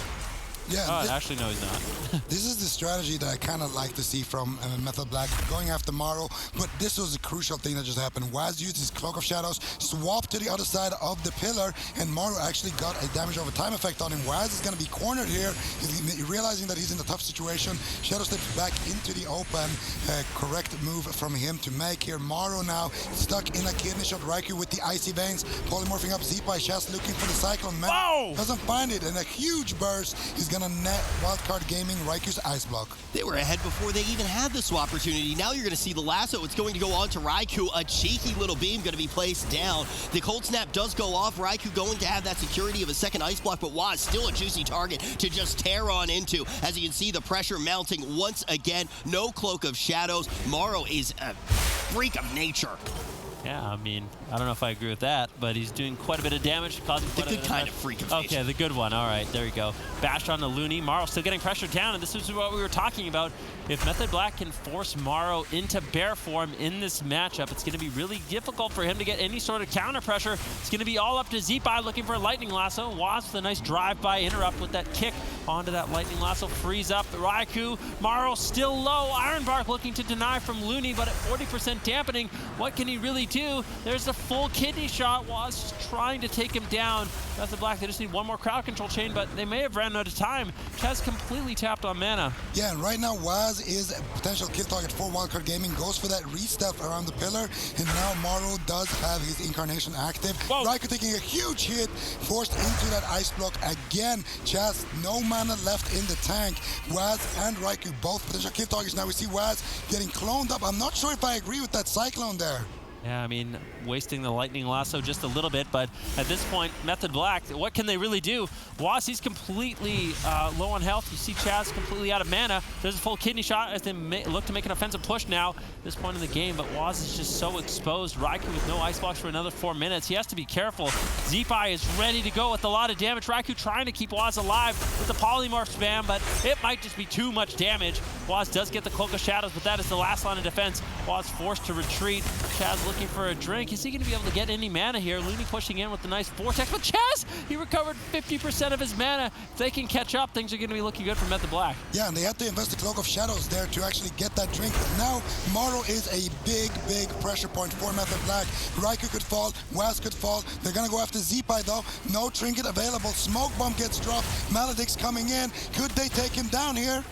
Yeah, actually, no, he's not. This is the strategy that I kind of like to see from Method Black, going after Morrow, but this was a crucial thing that just happened. Waz used his Cloak of Shadows, swapped to the other side of the pillar, and Morrow actually got a damage over time effect on him. Waz is going to be cornered here, he's realizing that he's in a tough situation. Shadow steps back into the open, correct move from him to make here. Morrow now stuck in a kidney shot. Raikou with the Icy Veins, polymorphing up Zeepai. Chaz looking for the Cyclone. Man, doesn't find it, and a huge burst is going to net Wildcard Gaming Raiku's Ice Block. They were ahead before they even had the swap opportunity. Now you're going to see the lasso. It's going to go on to Raikou. A cheeky little beam going to be placed down. The cold snap does go off. Raikou going to have that security of a second ice block, but Waz still a juicy target to just tear on into. As you can see, the pressure mounting once again. No Cloak of Shadows. Morrow is a freak of nature. Yeah, I mean, I don't know if I agree with that, but he's doing quite a bit of damage, causing quite The good kind of freak of nature. Okay, the good one. All right, there you go. Bash on the Looney. Morrow still getting pressured down, and this is what we were talking about. If Method Black can force Morrow into bear form in this matchup, it's going to be really difficult for him to get any sort of counter pressure. It's going to be all up to Zeepai looking for a lightning lasso. Waz with a nice drive-by interrupt with that kick onto that lightning lasso. Freeze up Raikou. Morrow still low. Ironbark looking to deny from Looney, but at 40% dampening, what can he really do? There's a full kidney shot. Waz just trying to take him down. Method Black, they just need one more crowd control chain, but they may have ran out of time. Chaz completely tapped on mana. Yeah, and right now Waz is a potential kill target for Wildcard Gaming. Goes for that re-step around the pillar, and now Morrow does have his incarnation active. Raikou taking a huge hit, forced into that ice block again. Chaz, no mana left in the tank. Waz and Raikou both potential kill targets. Now we see Waz getting cloned up. I'm not sure if I agree with that Cyclone there. Yeah, I mean, wasting the lightning lasso just a little bit, but at this point, Method Black, what can they really do? Waz, he's completely low on health. You see Chaz completely out of mana. There's a full kidney shot as they look to make an offensive push now at this point in the game, but Waz is just so exposed. Raikou with no icebox for another 4 minutes. He has to be careful. Zeepai is ready to go with a lot of damage. Raikou trying to keep Waz alive with the polymorph spam, but it might just be too much damage. Waz does get the Cloak of Shadows, but that is the last line of defense. Waz forced to retreat. Chaz looking for a drink. Is he going to be able to get any mana here? Looney pushing in with the nice vortex, but Chaz, he recovered 50% of his mana. If they can catch up, things are going to be looking good for Method Black. Yeah, and they had to invest the Cloak of Shadows there to actually get that drink. Now, Morrow is a big, big pressure point for Method Black. Raikou could fall, Waz could fall. They're going to go after Zeepai though. No trinket available. Smoke bomb gets dropped. Maledict's coming in. Could they take him down here?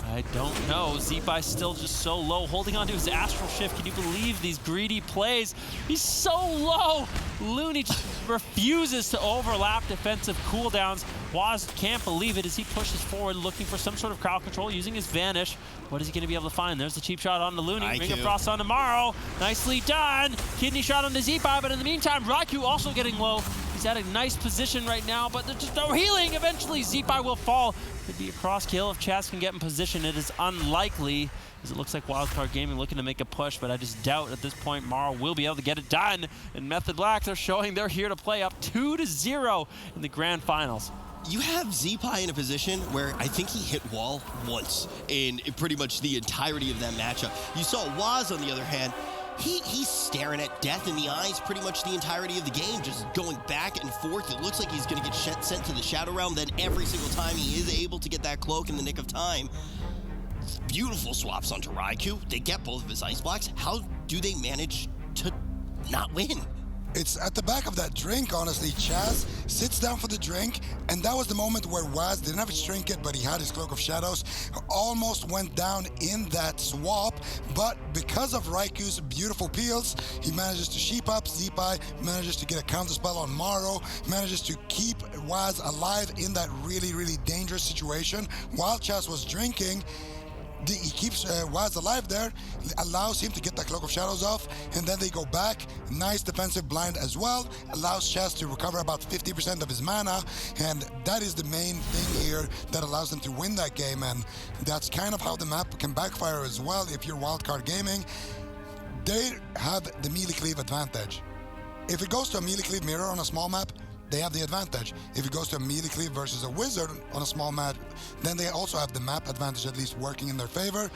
I don't know. Zeepai still just so low, holding on to his Astral Shift. Can you believe these greedy plays? He's so low. Looney just refuses to overlap defensive cooldowns. Waz can't believe it as he pushes forward, looking for some sort of crowd control using his Vanish. What is he going to be able to find? There's the cheap shot on the Looney. Ring of Frost on tomorrow. Nicely done. Kidney shot on the Zeepai, but in the meantime, Raikou also getting low. He's at a nice position right now, but there's just no healing. Eventually, Zeepai will fall. Could be a cross kill if Chaz can get in position. It is unlikely, as it looks like Wildcard Gaming looking to make a push, but I just doubt at this point Morrow will be able to get it done. And Method Black, they're showing they're here to play up 2-0 in the grand finals. You have Zeepai in a position where I think he hit wall once in pretty much the entirety of that matchup. You saw Waz, on the other hand, he's staring at death in the eyes pretty much the entirety of the game, just going back and forth. It looks like he's going to get sent to the Shadow Realm. Then every single time he is able to get that cloak in the nick of time. Beautiful swaps onto Raikou. They get both of his ice blocks. How do they manage to not win? It's at the back of that drink, honestly. Chaz sits down for the drink, and that was the moment where Waz didn't have his trinket, but he had his Cloak of Shadows. Almost went down in that swap, but because of Raikou's beautiful peels, he manages to sheep up Zeepai, manages to get a counter spell on Morrow, manages to keep Waz alive in that really, really dangerous situation. While Chaz was drinking, he keeps Waz alive there, allows him to get that Cloak of Shadows off, and then they go back. Nice defensive blind as well, allows Chaz to recover about 50% of his mana, and that is the main thing here that allows them to win that game, and that's kind of how the map can backfire as well. If you're Wildcard Gaming, they have the melee cleave advantage. If it goes to a melee cleave mirror on a small map, they have the advantage. If it goes to a melee cleave versus a wizard on a small map, then they also have the map advantage at least working in their favor.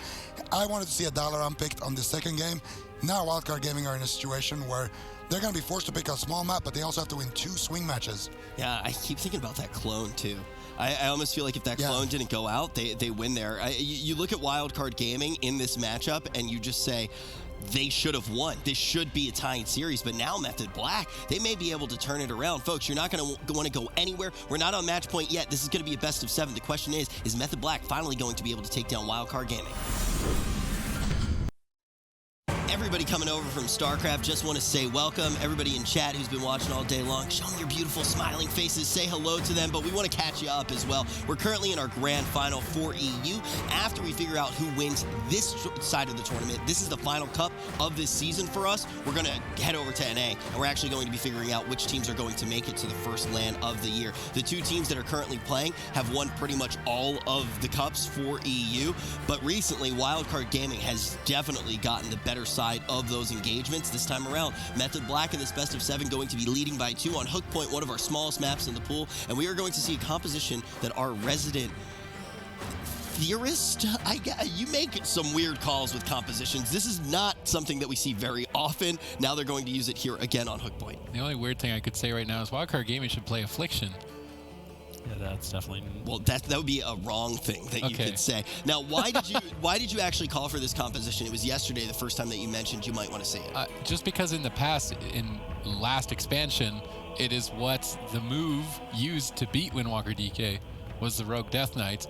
I wanted to see a Dalaran picked on the second game. Now Wildcard Gaming are in a situation where they're going to be forced to pick a small map, but they also have to win 2 swing matches. Yeah, I keep thinking about that clone too. I almost feel like if that clone didn't go out, they win there. You look at Wildcard Gaming in this matchup and you just say, they should have won. This should be a tying series, but now Method Black, they may be able to turn it around. Folks, you're not going to want to go anywhere. We're not on match point yet. This is going to be a best of 7. The question is Method Black finally going to be able to take down Wildcard Gaming? Everybody everybody coming over from StarCraft. Just want to say welcome. Everybody in chat who's been watching all day long, show them your beautiful smiling faces. Say hello to them, but we want to catch you up as well. We're currently in our grand final for EU. After we figure out who wins this side of the tournament, this is the final cup of this season for us. We're going to head over to NA, and we're actually going to be figuring out which teams are going to make it to the first LAN of the year. The two teams that are currently playing have won pretty much all of the cups for EU, but recently Wildcard Gaming has definitely gotten the better side of those engagements this time around. Method Black in this best of 7 going to be leading by 2 on Hook Point, one of our smallest maps in the pool, and we are going to see a composition that our resident theorist, you make some weird calls with compositions. This is not something that we see very often. Now they're going to use it here again on Hook Point. The only weird thing I could say right now is Wildcard Gaming should play Affliction. Yeah, that's definitely. Well, that would be a wrong thing that you could say. Now, why did you actually call for this composition? It was yesterday, the first time that you mentioned you might want to say it. Just because in the past, in last expansion, it is what the move used to beat Windwalker DK was the Rogue Death Knight.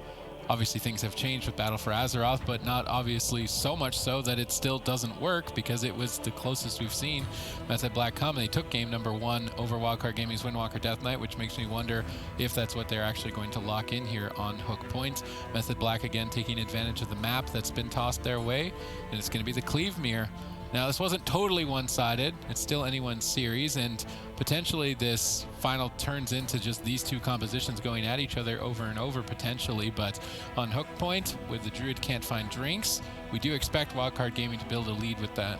Obviously, things have changed with Battle for Azeroth, but not obviously so much so that it still doesn't work because it was the closest we've seen Method Black come. And they took game number 1 over Wildcard Gaming's Windwalker Death Knight, which makes me wonder if that's what they're actually going to lock in here on Hook Point. Method Black, again, taking advantage of the map that's been tossed their way, and it's going to be the Cleave Mirror. Now, this wasn't totally one-sided. It's still anyone's series, and potentially this final turns into just these two compositions going at each other over and over, potentially. But on Hook Point, with the Druid can't find drinks, we do expect Wildcard Gaming to build a lead with that.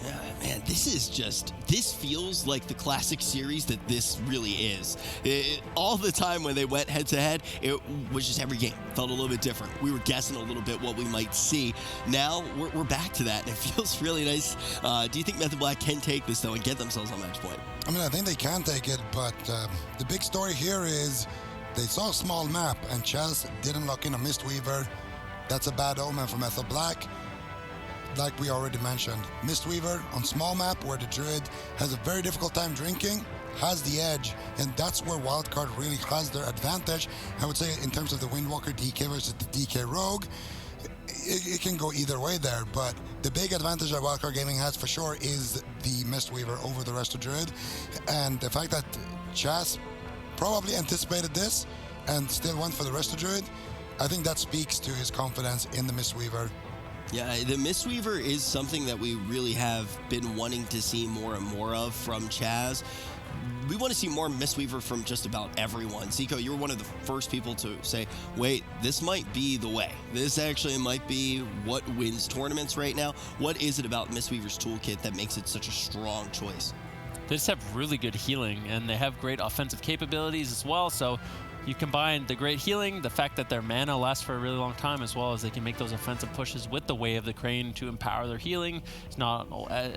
Yeah, man, this feels like the classic series that this really is. All the time when they went head-to-head, it was just every game felt a little bit different. We were guessing a little bit what we might see. Now, we're back to that, and it feels really nice. Do you think Method Black can take this, though, and get themselves on match point? I mean, I think they can take it, but the big story here is they saw a small map, and Chaz didn't lock in a Mistweaver. That's a bad omen for Method Black. Like we already mentioned, Mistweaver on small map where the Druid has a very difficult time drinking, has the edge, and that's where Wildcard really has their advantage. I would say in terms of the Windwalker DK versus the DK Rogue, it can go either way there, but the big advantage that Wildcard Gaming has for sure is the Mistweaver over the rest of Druid, and the fact that Chaz probably anticipated this and still went for the rest of Druid, I think that speaks to his confidence in the Mistweaver. Yeah, the Mistweaver is something that we really have been wanting to see more and more of from Chaz. We want to see more Mistweaver from just about everyone. Zico, you were one of the first people to say, wait, this might be the way. This actually might be what wins tournaments right now. What is it about Mistweaver's toolkit that makes it such a strong choice? They just have really good healing, and they have great offensive capabilities as well, so you combine the great healing, the fact that their mana lasts for a really long time, as well as they can make those offensive pushes with the Way of the Crane to empower their healing. It's not,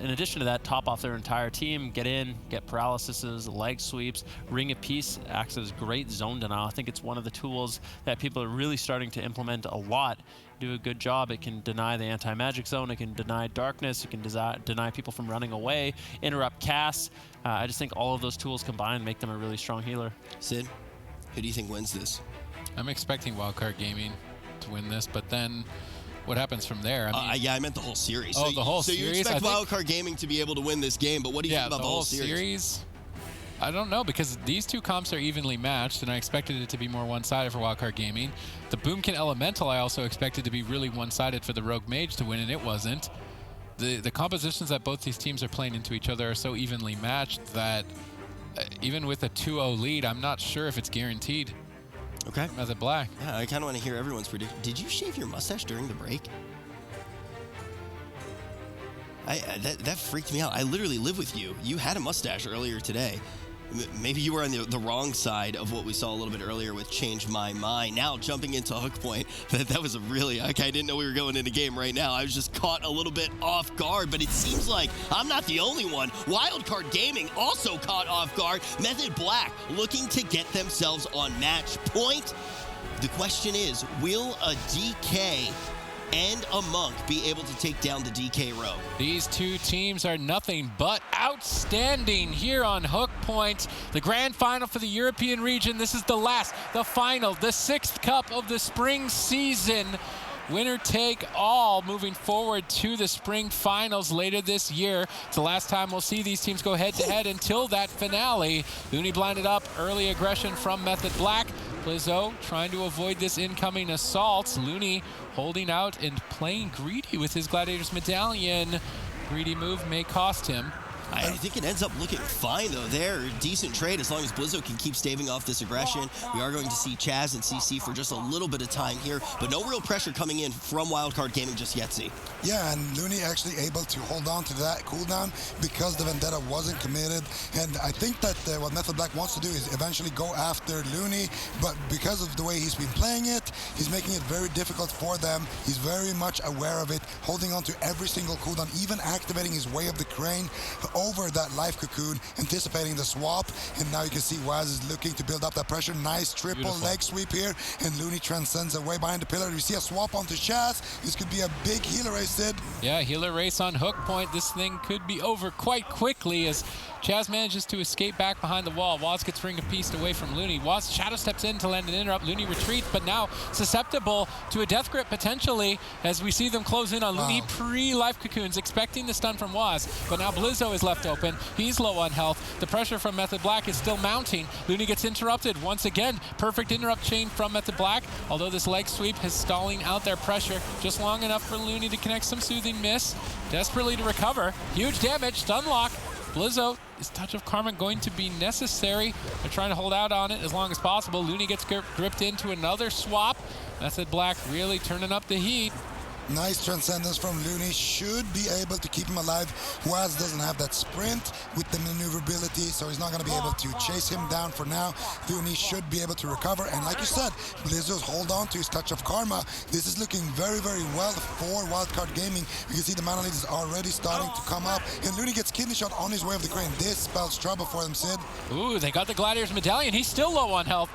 in addition to that, top off their entire team, get in, get paralyses, leg sweeps, Ring of Peace acts as great zone denial. I think it's one of the tools that people are really starting to implement a lot. Do a good job. It can deny the anti-magic zone, it can deny darkness, it can deny people from running away, interrupt casts. I just think all of those tools combined make them a really strong healer. Sid? Who do you think wins this? I'm expecting Wildcard Gaming to win this, but then what happens from there? I mean, yeah, I meant the whole series. Oh, the whole series? So you expect Wildcard Gaming to be able to win this game, but what do you think about the whole series? I don't know, because these two comps are evenly matched, and I expected it to be more one-sided for Wildcard Gaming. The Boomkin Elemental I also expected to be really one-sided for the Rogue Mage to win, and it wasn't. The compositions that both these teams are playing into each other are so evenly matched that even with a 2-0 lead, I'm not sure if it's guaranteed. Okay. Method Black. Yeah, I kind of want to hear everyone's prediction. Did you shave your mustache during the break? That freaked me out. I literally live with you. You had a mustache earlier today. Maybe you were on the wrong side of what we saw a little bit earlier with Change My Mind. Now jumping into Hook Point, that was a really, okay, I didn't know we were going into game right now. I was just caught a little bit off guard, but it seems like I'm not the only one. Wildcard Gaming also caught off guard. Method Black looking to get themselves on match point. The question is, will a DK and a Monk be able to take down the DK Rogue? These two teams are nothing but outstanding here on Hook Point. The grand final for the European region. This is the final, the 6th cup of the spring season. winner take all moving forward to the spring finals later this year. It's the last time we'll see these teams go head-to-head until that finale. Looney blinded up, early aggression from Method Black. Blizzo trying to avoid this incoming assault. Looney holding out and playing greedy with his Gladiator's Medallion. Greedy move may cost him. I think it ends up looking fine, though. There, decent trade as long as Blizzo can keep staving off this aggression. We are going to see Chaz and CC for just a little bit of time here, but no real pressure coming in from Wildcard Gaming just yet, see. Yeah, and Looney actually able to hold on to that cooldown because the Vendetta wasn't committed. And I think that what Method Black wants to do is eventually go after Looney, but because of the way he's been playing it, he's making it very difficult for them. He's very much aware of it, holding on to every single cooldown, even activating his Way of the Crane over that life cocoon, anticipating the swap. And now you can see Waz is looking to build up that pressure. Nice triple leg sweep here, and Looney transcends away behind the pillar. We see a swap onto Chaz. This could be a big healer race, Sid. Yeah, healer race on hook point. This thing could be over quite quickly as Chaz manages to escape back behind the wall. Waz gets Ring of Peace away from Looney. Waz shadow steps in to land an interrupt. Looney retreats, but now susceptible to a death grip potentially as we see them close in on Looney pre-life cocoons, expecting the stun from Waz. But now Blizzo is left open. He's low on health. The pressure from Method Black is still mounting. Looney gets interrupted once again. Perfect interrupt chain from Method Black, although this leg sweep is stalling out their pressure just long enough for Looney to connect some soothing miss. Desperately to recover. Huge damage, stun lock. Blizzo, is Touch of Karma going to be necessary? They're trying to hold out on it as long as possible. Looney gets gripped into another swap. Method Black really turning up the heat. Nice transcendence from Looney. Should be able to keep him alive. Waz doesn't have that sprint with the maneuverability, so he's not going to be able to chase him down for now. Looney should be able to recover. And like you said, Blizzo's hold on to his Touch of Karma. This is looking very, very well for Wildcard Gaming. You can see the mana lead is already starting to come up. And Looney gets kidney shot on his Way of the Crane. This spells trouble for them, Sid. Ooh, they got the Gladiator's Medallion. He's still low on health.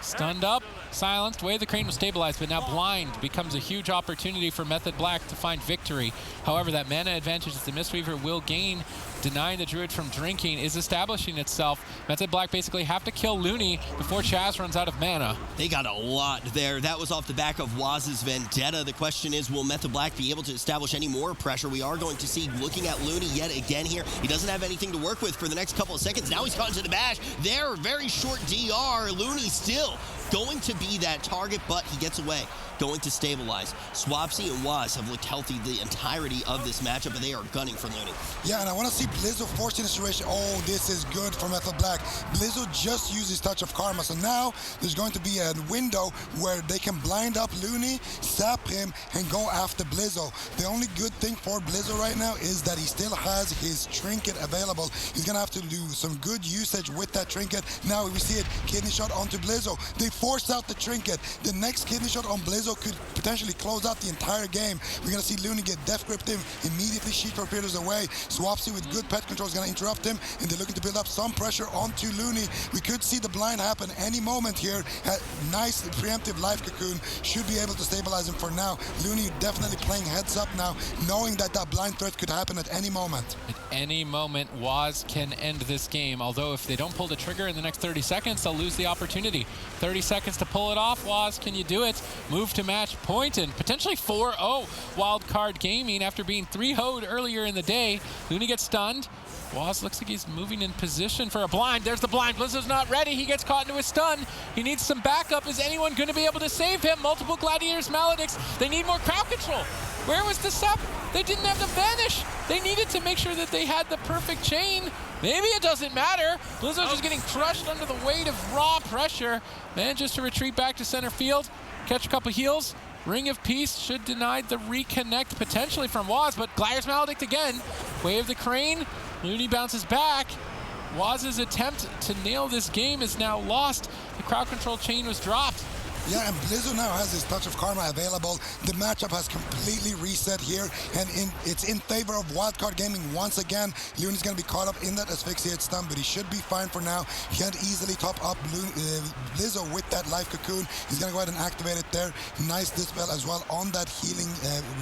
Stunned up, silenced. Way of the Crane was stabilized, but now blind becomes a huge opportunity for Method Black to find victory. However, that mana advantage that the Mistweaver will gain, denying the Druid from drinking, is establishing itself. Method Black basically have to kill Looney before Chaz runs out of mana. They got a lot there. That was off the back of Waz's Vendetta. The question is, will Method Black be able to establish any more pressure? We are going to see, looking at Looney yet again here. He doesn't have anything to work with for the next couple of seconds. Now he's caught into the bash. There, very short DR. Looney still going to be that target, but he gets away. Going to stabilize. Swapsy and Waz have looked healthy the entirety of this matchup, but they are gunning for Looney. Yeah, and I want to see Blizzo forcing the situation. Oh, this is good for Method Black. Blizzo just used his Touch of Karma, so now there's going to be a window where they can blind up Looney, sap him, and go after Blizzo. The only good thing for Blizzo right now is that he still has his trinket available. He's going to have to do some good usage with that trinket. Now we see it, kidney shot onto Blizzo. They forced out the trinket. The next kidney shot on Blizzo could potentially close out the entire game. We're going to see Looney get death gripped him, immediately Sheet Torpedoes away. Swapsy with good pet control is going to interrupt him, and they're looking to build up some pressure onto Looney. We could see the blind happen any moment here. Nice preemptive life cocoon should be able to stabilize him for now. Looney definitely playing heads up now, knowing that that blind threat could happen at any moment. At any moment, Waz can end this game, although if they don't pull the trigger in the next 30 seconds, they'll lose the opportunity. 30 seconds to pull it off. Waz, can you do it? Move to match point and potentially 4-0 Wildcard Gaming after being 3-0'd earlier in the day. Looney gets stunned. Waz looks like he's moving in position for a blind. There's the blind. Blizzo's not ready. He gets caught into a stun. He needs some backup. Is anyone going to be able to save him? Multiple Gladiators, Maledicts. They need more crowd control. Where was the sub? They didn't have the vanish. They needed to make sure that they had the perfect chain. Maybe it doesn't matter. Blizzo's just getting crushed under the weight of raw pressure. Manages to retreat back to center field, catch a couple heals. Ring of Peace should deny the reconnect potentially from Waz, but Gladiator's Maledict again. Way of the Crane. Looney bounces back. Waz's attempt to nail this game is now lost. The crowd control chain was dropped. Yeah, and Blizzo now has his Touch of Karma available. The matchup has completely reset here, and it's in favor of Wildcard Gaming once again. Looney's going to be caught up in that asphyxiate stun, but he should be fine for now. He can't easily top up Blizzo with that life cocoon. He's going to go ahead and activate it there. Nice dispel as well on that healing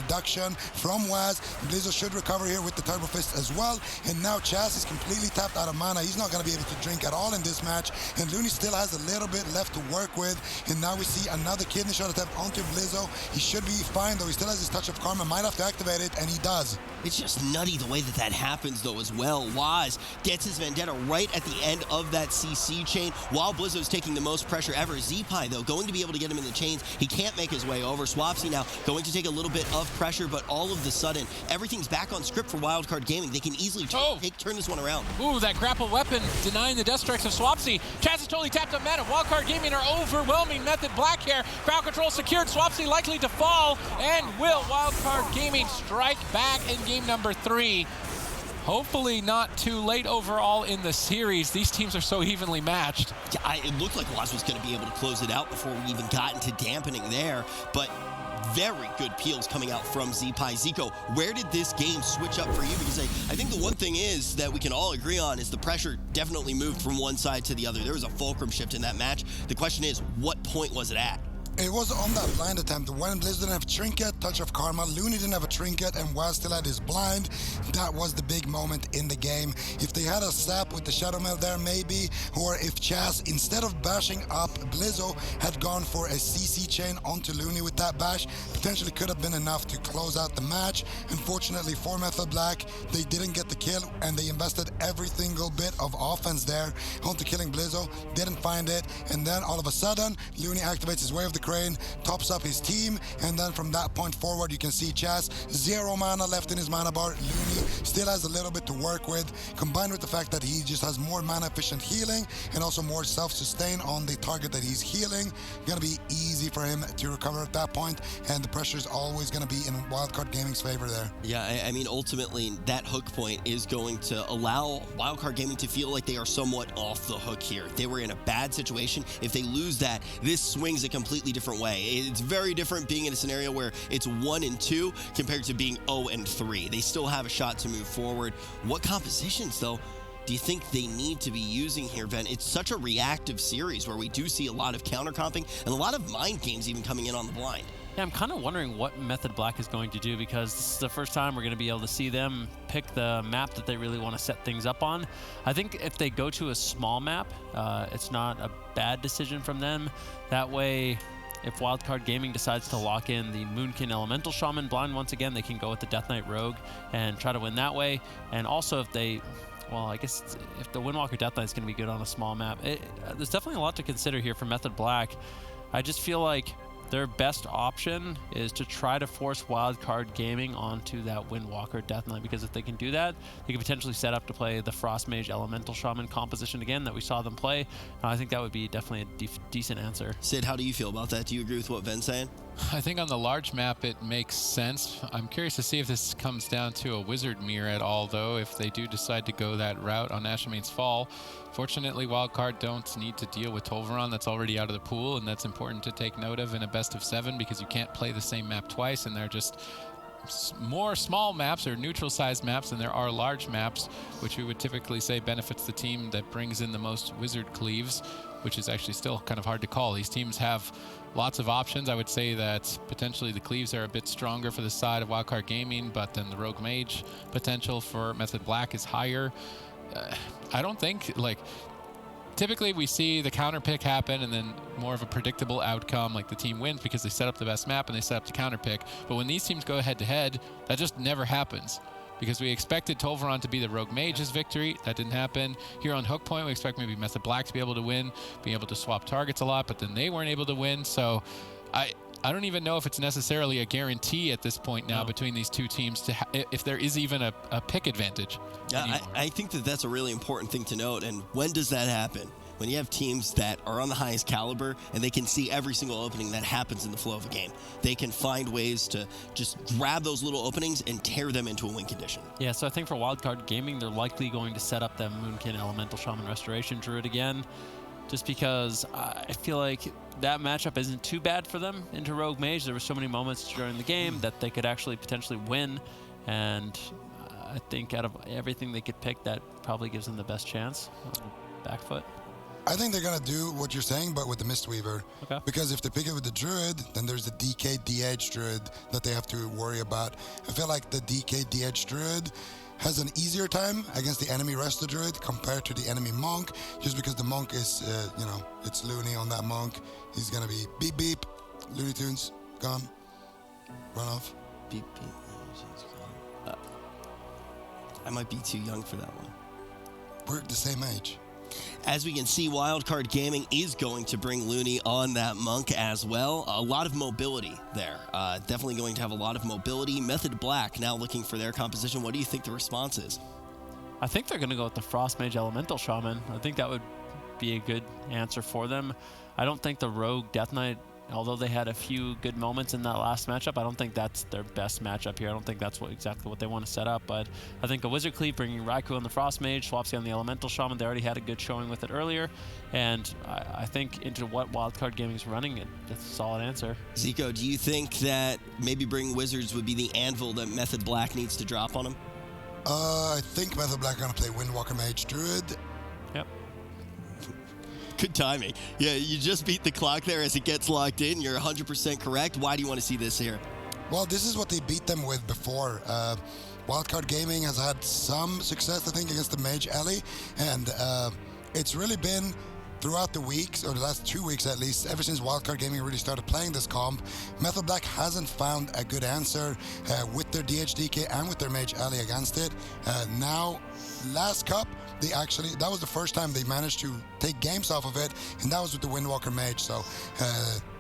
reduction from Waz. Blizzo should recover here with the Turbo Fist as well. And now Chaz is completely tapped out of mana. He's not going to be able to drink at all in this match. And Looney still has a little bit left to work with. And now we see another kidney shot attempt onto Blizzo. He should be fine, though. He still has his touch of karma. Might have to activate it, and he does. It's just nutty the way that happens, though, as well. Waz gets his Vendetta right at the end of that CC chain while Blizzo's taking the most pressure ever. Zeepai, though, going to be able to get him in the chains. He can't make his way over. Swapsy now going to take a little bit of pressure, but all of the sudden, everything's back on script for Wildcard Gaming. They can easily turn this one around. Ooh, that grapple weapon denying the death strikes of Swapsy. Chaz is totally tapped up mana. Wildcard Gaming are overwhelming Method Black here. Crowd control secured. Swapsy likely to fall. And will Wildcard Gaming strike back in game number 3? Hopefully not too late overall in the series. These teams are so evenly matched. Yeah, it looked like Waz was going to be able to close it out before we even got into dampening there, but very good peels coming out from Zeepai. Zico, where did this game switch up for you? Because I think the one thing is that we can all agree on is the pressure definitely moved from one side to the other. There was a fulcrum shift in that match. The question is, what point was it at? It was on that blind attempt. When Blizz didn't have Trinket, Touch of Karma, Looney didn't have a Trinket, and Waz still had his blind. That was the big moment in the game. If they had a sap with the Shadow Mail there, maybe, or if Chaz, instead of bashing up Blizzo, had gone for a CC chain onto Looney with that bash, potentially could have been enough to close out the match. Unfortunately for Method Black, they didn't get the kill, and they invested every single bit of offense there onto killing Blizzo, didn't find it, and then all of a sudden, Looney activates his Way of the Crane, tops up his team, and then from that point forward, you can see Chaz, 0 mana left in his mana bar. Looney still has a little bit to work with, combined with the fact that he just has more mana efficient healing and also more self-sustain on the target that he's healing. Gonna be easy for him to recover at that point, and the pressure is always gonna be in Wildcard Gaming's favor there. Yeah, I mean, ultimately, that hook point is going to allow Wildcard Gaming to feel like they are somewhat off the hook here. They were in a bad situation. If they lose that, this swings a completely different way. It's very different being in a scenario where it's 1 and 2 compared to being 0 and 3. They still have a shot to move forward. What compositions, though, do you think they need to be using here, Ben? It's such a reactive series where we do see a lot of counter-comping and a lot of mind games even coming in on the blind. Yeah, I'm kind of wondering what Method Black is going to do, because this is the first time we're going to be able to see them pick the map that they really want to set things up on. I think if they go to a small map, it's not a bad decision from them. That way, if Wildcard Gaming decides to lock in the Moonkin Elemental Shaman blind once again, they can go with the Death Knight Rogue and try to win that way. And also if they, well, I guess if the Windwalker Death Knight is going to be good on a small map, there's definitely a lot to consider here for Method Black. I just feel like their best option is to try to force Wildcard Gaming onto that Windwalker Death Knight, because if they can do that, they can potentially set up to play the Frost Mage Elemental Shaman composition again that we saw them play. I think that would be definitely a decent answer. Sid, how do you feel about that? Do you agree with what Ben's saying? I think on the large map it makes sense. I'm curious to see if this comes down to a Wizard Mirror at all, though, if they do decide to go that route on Ashmane's Fall. Fortunately, Wildcard don't need to deal with Tolvaron. That's already out of the pool, and that's important to take note of in a best of 7, because you can't play the same map twice, and they're just more small maps or neutral sized maps than there are large maps, which we would typically say benefits the team that brings in the most wizard cleaves, which is actually still kind of hard to call. These teams have lots of options. I would say that potentially the cleaves are a bit stronger for the side of Wildcard Gaming, but then the Rogue Mage potential for Method Black is higher. I don't think, like, typically we see the counter pick happen and then more of a predictable outcome, like the team wins because they set up the best map and they set up the counter pick. But when these teams go head to head, that just never happens, because we expected Tolvaron to be the Rogue Mage's victory. That didn't happen. Here on Hook Point, we expect maybe Method Black to be able to win, being able to swap targets a lot, but then they weren't able to win. So I don't even know if it's necessarily a guarantee at this point now between these two teams to if there is even a pick advantage. Yeah, I think that's a really important thing to note. And when does that happen? When you have teams that are on the highest caliber and they can see every single opening that happens in the flow of a game. They can find ways to just grab those little openings and tear them into a win condition. Yeah, so I think for Wildcard Gaming, they're likely going to set up that Moonkin Elemental Shaman Restoration Druid again, just because I feel like that matchup isn't too bad for them into Rogue Mage. There were so many moments during the game that they could actually potentially win, and I think out of everything they could pick, that probably gives them the best chance on the back foot. I think they're going to do what you're saying, but with the Mistweaver. Okay. Because if they pick it with the Druid, then there's the DK DH Druid that they have to worry about. I feel like the DK DH Druid has an easier time against the enemy Resto Druid compared to the enemy Monk, just because the Monk is, it's Looney on that Monk. He's going to be beep beep, Looney Tunes, gone, run off. Beep, beep. I might be too young for that one. We're the same age. As we can see, Wildcard Gaming is going to bring Looney on that Monk as well. A lot of mobility there. Definitely going to have a lot of mobility. Method Black now looking for their composition. What do you think the response is? I think they're going to go with the Frost Mage Elemental Shaman. I think that would be a good answer for them. I don't think the Rogue Death Knight, although they had a few good moments in that last matchup, I don't think that's their best matchup here. I don't think that's exactly what they want to set up, but I think a Wizard Cleave bringing Raikou on the Frost Mage, Swapsy on the Elemental Shaman, they already had a good showing with it earlier, and I think into what Wildcard Gaming is running, it's a solid answer. Zico, do you think that maybe bringing Wizards would be the anvil that Method Black needs to drop on him? I think Method Black going to play Windwalker Mage Druid. Yep. Good timing. Yeah, you just beat the clock there as it gets locked in. You're 100% correct. Why do you want to see this here? Well, this is what they beat them with before. Wildcard Gaming has had some success, I think, against the Mage Ellie, and it's really been throughout the weeks, or the last 2 weeks at least, ever since Wildcard Gaming really started playing this comp, Method Black hasn't found a good answer with their DHDK and with their Mage Ellie against it. Now, last cup, that was the first time they managed to take games off of it, and that was with the Windwalker Mage. So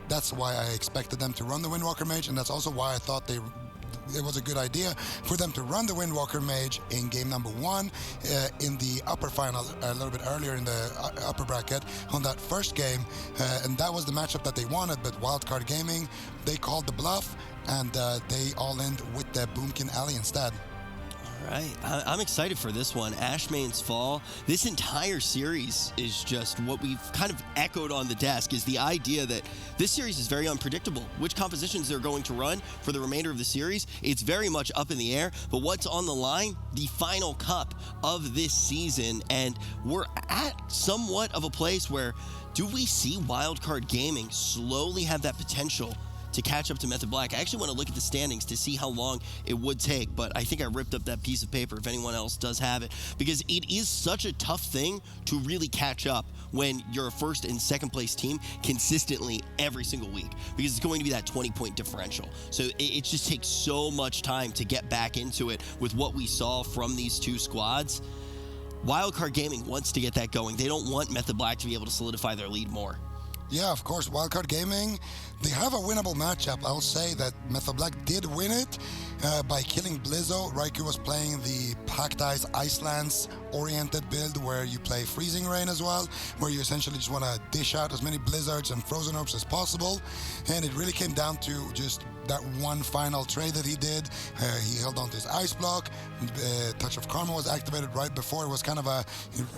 that's why I expected them to run the Windwalker Mage, and that's also why I thought it was a good idea for them to run the Windwalker Mage in game number 1 in the upper final, a little bit earlier in the upper bracket on that first game, and that was the matchup that they wanted. But Wildcard Gaming, they called the bluff, and they all end with the Boomkin Alley instead. All right, I'm excited for this one. Ashmane's Fall. This entire series is just what we've kind of echoed on the desk, is the idea that this series is very unpredictable. Which compositions they're going to run for the remainder of the series, it's very much up in the air. But what's on the line? The final cup of this season. And we're at somewhat of a place where, do we see Wildcard Gaming slowly have that potential to catch up to Method Black? I actually want to look at the standings to see how long it would take, but I think I ripped up that piece of paper if anyone else does have it, because it is such a tough thing to really catch up when you're a first and second place team consistently every single week, because it's going to be that 20-point differential. So it just takes so much time to get back into it with what we saw from these two squads. Wildcard Gaming wants to get that going. They don't want Method Black to be able to solidify their lead more. Yeah, of course, Wildcard Gaming, they have a winnable matchup. I'll say that Method Black did win it by killing Blizzo. Raikou was playing the Packed Ice Icelands oriented build where you play Freezing Rain as well, where you essentially just want to dish out as many Blizzards and Frozen Orbs as possible. And it really came down to just that one final trade that he did. He held on to his Ice Block. Touch of Karma was activated right before. It was kind of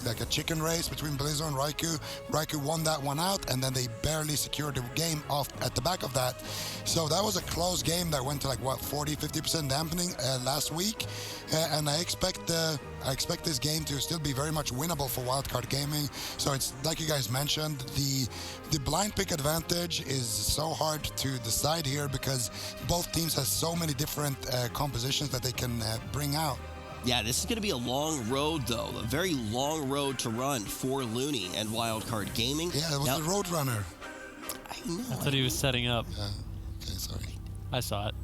like a chicken race between Blizzo and Raikou. Raikou won that one out, and then they barely secured the game off at the back of that. So that was a close game that went to 40-50% dampening last week, and I expect this game to still be very much winnable for Wildcard Gaming. So it's like you guys mentioned, the blind pick advantage is so hard to decide here because both teams have so many different compositions that they can bring out. Yeah, this is going to be a long road, though. A very long road to run for Looney and Wildcard Gaming. Yeah, it was the Roadrunner. I know. That's what he was setting up. Okay, sorry. I saw it.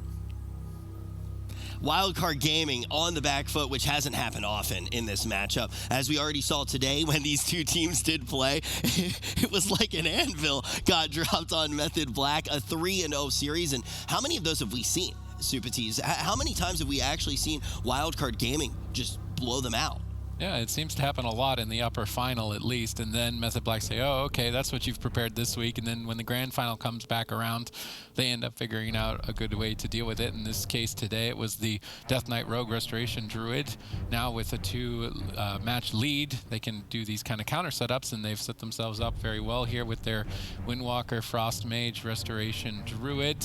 Wildcard Gaming on the back foot, which hasn't happened often in this matchup. As we already saw today when these two teams did play, it was like an anvil got dropped on Method Black, a 3-0 series. And how many of those have we seen, Supatis? How many times have we actually seen Wildcard Gaming just blow them out? Yeah, it seems to happen a lot in the upper final at least, and then Method Black say, oh, okay, that's what you've prepared this week, and then when the grand final comes back around, they end up figuring out a good way to deal with it. In this case today, it was the Death Knight Rogue Restoration Druid. Now with a 2-match lead, they can do these kind of counter setups, and they've set themselves up very well here with their Windwalker Frost Mage Restoration Druid.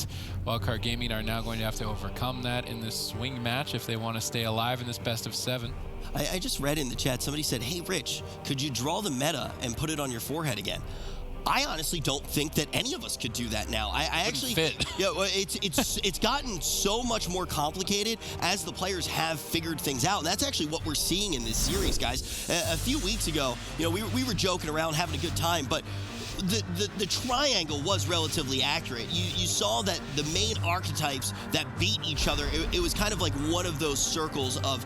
Wildcard Gaming are now going to have to overcome that in this swing match if they want to stay alive in this best of 7. I just read in the chat, somebody said, hey, Rich, could you draw the meta and put it on your forehead again? I honestly don't think that any of us could do that now. I actually, fit. yeah, well, it's gotten so much more complicated as the players have figured things out. And that's actually what we're seeing in this series, guys. A few weeks ago, we were joking around, having a good time, but the triangle was relatively accurate. You saw that the main archetypes that beat each other, it was kind of like one of those circles of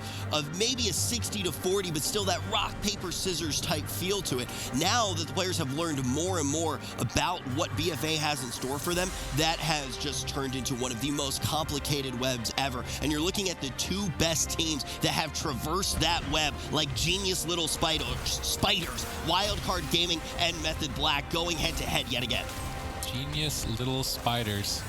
maybe a 60-40, but still that rock, paper, scissors type feel to it. Now that the players have learned more and more about what BFA has in store for them, that has just turned into one of the most complicated webs ever. And you're looking at the two best teams that have traversed that web like genius little spiders, Wildcard Gaming and Method Black, going head-to-head yet again. Genius little spiders.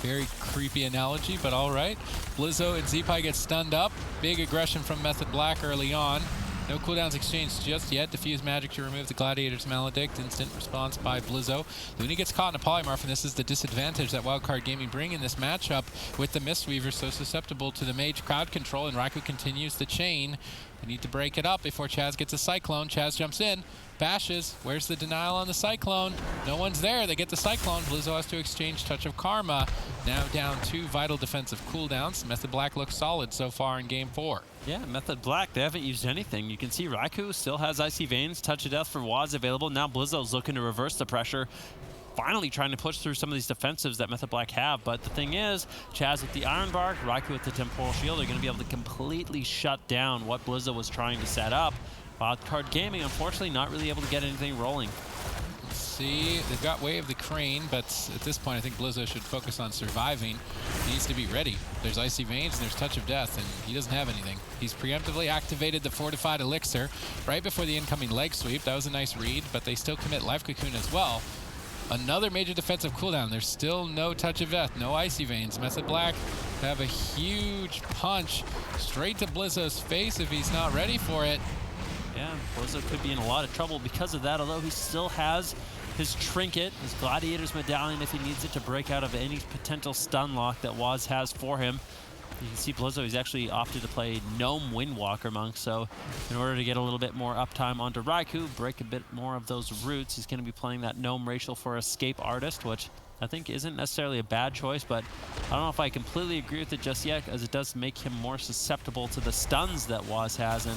Very creepy analogy, but all right. Blizzo and Zeepai get stunned up. Big aggression from Method Black early on. No cooldowns exchanged just yet. Diffuse magic to remove the Gladiator's Maledict. Instant response by Blizzo. Looney gets caught in a polymorph, and this is the disadvantage that Wildcard Gaming bring in this matchup with the Mistweaver so susceptible to the Mage crowd control, and Raikou continues the chain. They need to break it up before Chaz gets a Cyclone. Chaz jumps in, bashes. Where's the denial on the Cyclone? No one's there. They get the Cyclone. Blizzo has to exchange Touch of Karma. Now down 2 vital defensive cooldowns. Method Black looks solid so far in Game 4. Yeah, Method Black, they haven't used anything. You can see Raikou still has Icy Veins, Touch of Death for Waz available. Now Blizzo's looking to reverse the pressure, finally trying to push through some of these defensives that Method Black have. But the thing is, Chaz with the Iron Bark, Raikou with the Temporal Shield are going to be able to completely shut down what Blizzo was trying to set up. Wildcard Gaming, unfortunately, not really able to get anything rolling. Let's see, they've got Way of the Crane, but at this point I think Blizzo should focus on surviving. He needs to be ready. There's Icy Veins and there's Touch of Death, and he doesn't have anything. He's preemptively activated the Fortified Elixir right before the incoming leg sweep. That was a nice read, but they still commit Life Cocoon as well. Another major defensive cooldown. There's still no Touch of Death, no Icy Veins. Method Black have a huge punch straight to Blizzo's face if he's not ready for it. Yeah, Blizzo could be in a lot of trouble because of that, although he still has his Trinket, his Gladiator's Medallion if he needs it to break out of any potential stun lock that Waz has for him. You can see Blizzo, he's actually opted to play Gnome Windwalker Monk, so in order to get a little bit more uptime onto Raikou, break a bit more of those roots, he's going to be playing that Gnome Racial for Escape Artist, which I think isn't necessarily a bad choice, but I don't know if I completely agree with it just yet, as it does make him more susceptible to the stuns that Waz has, and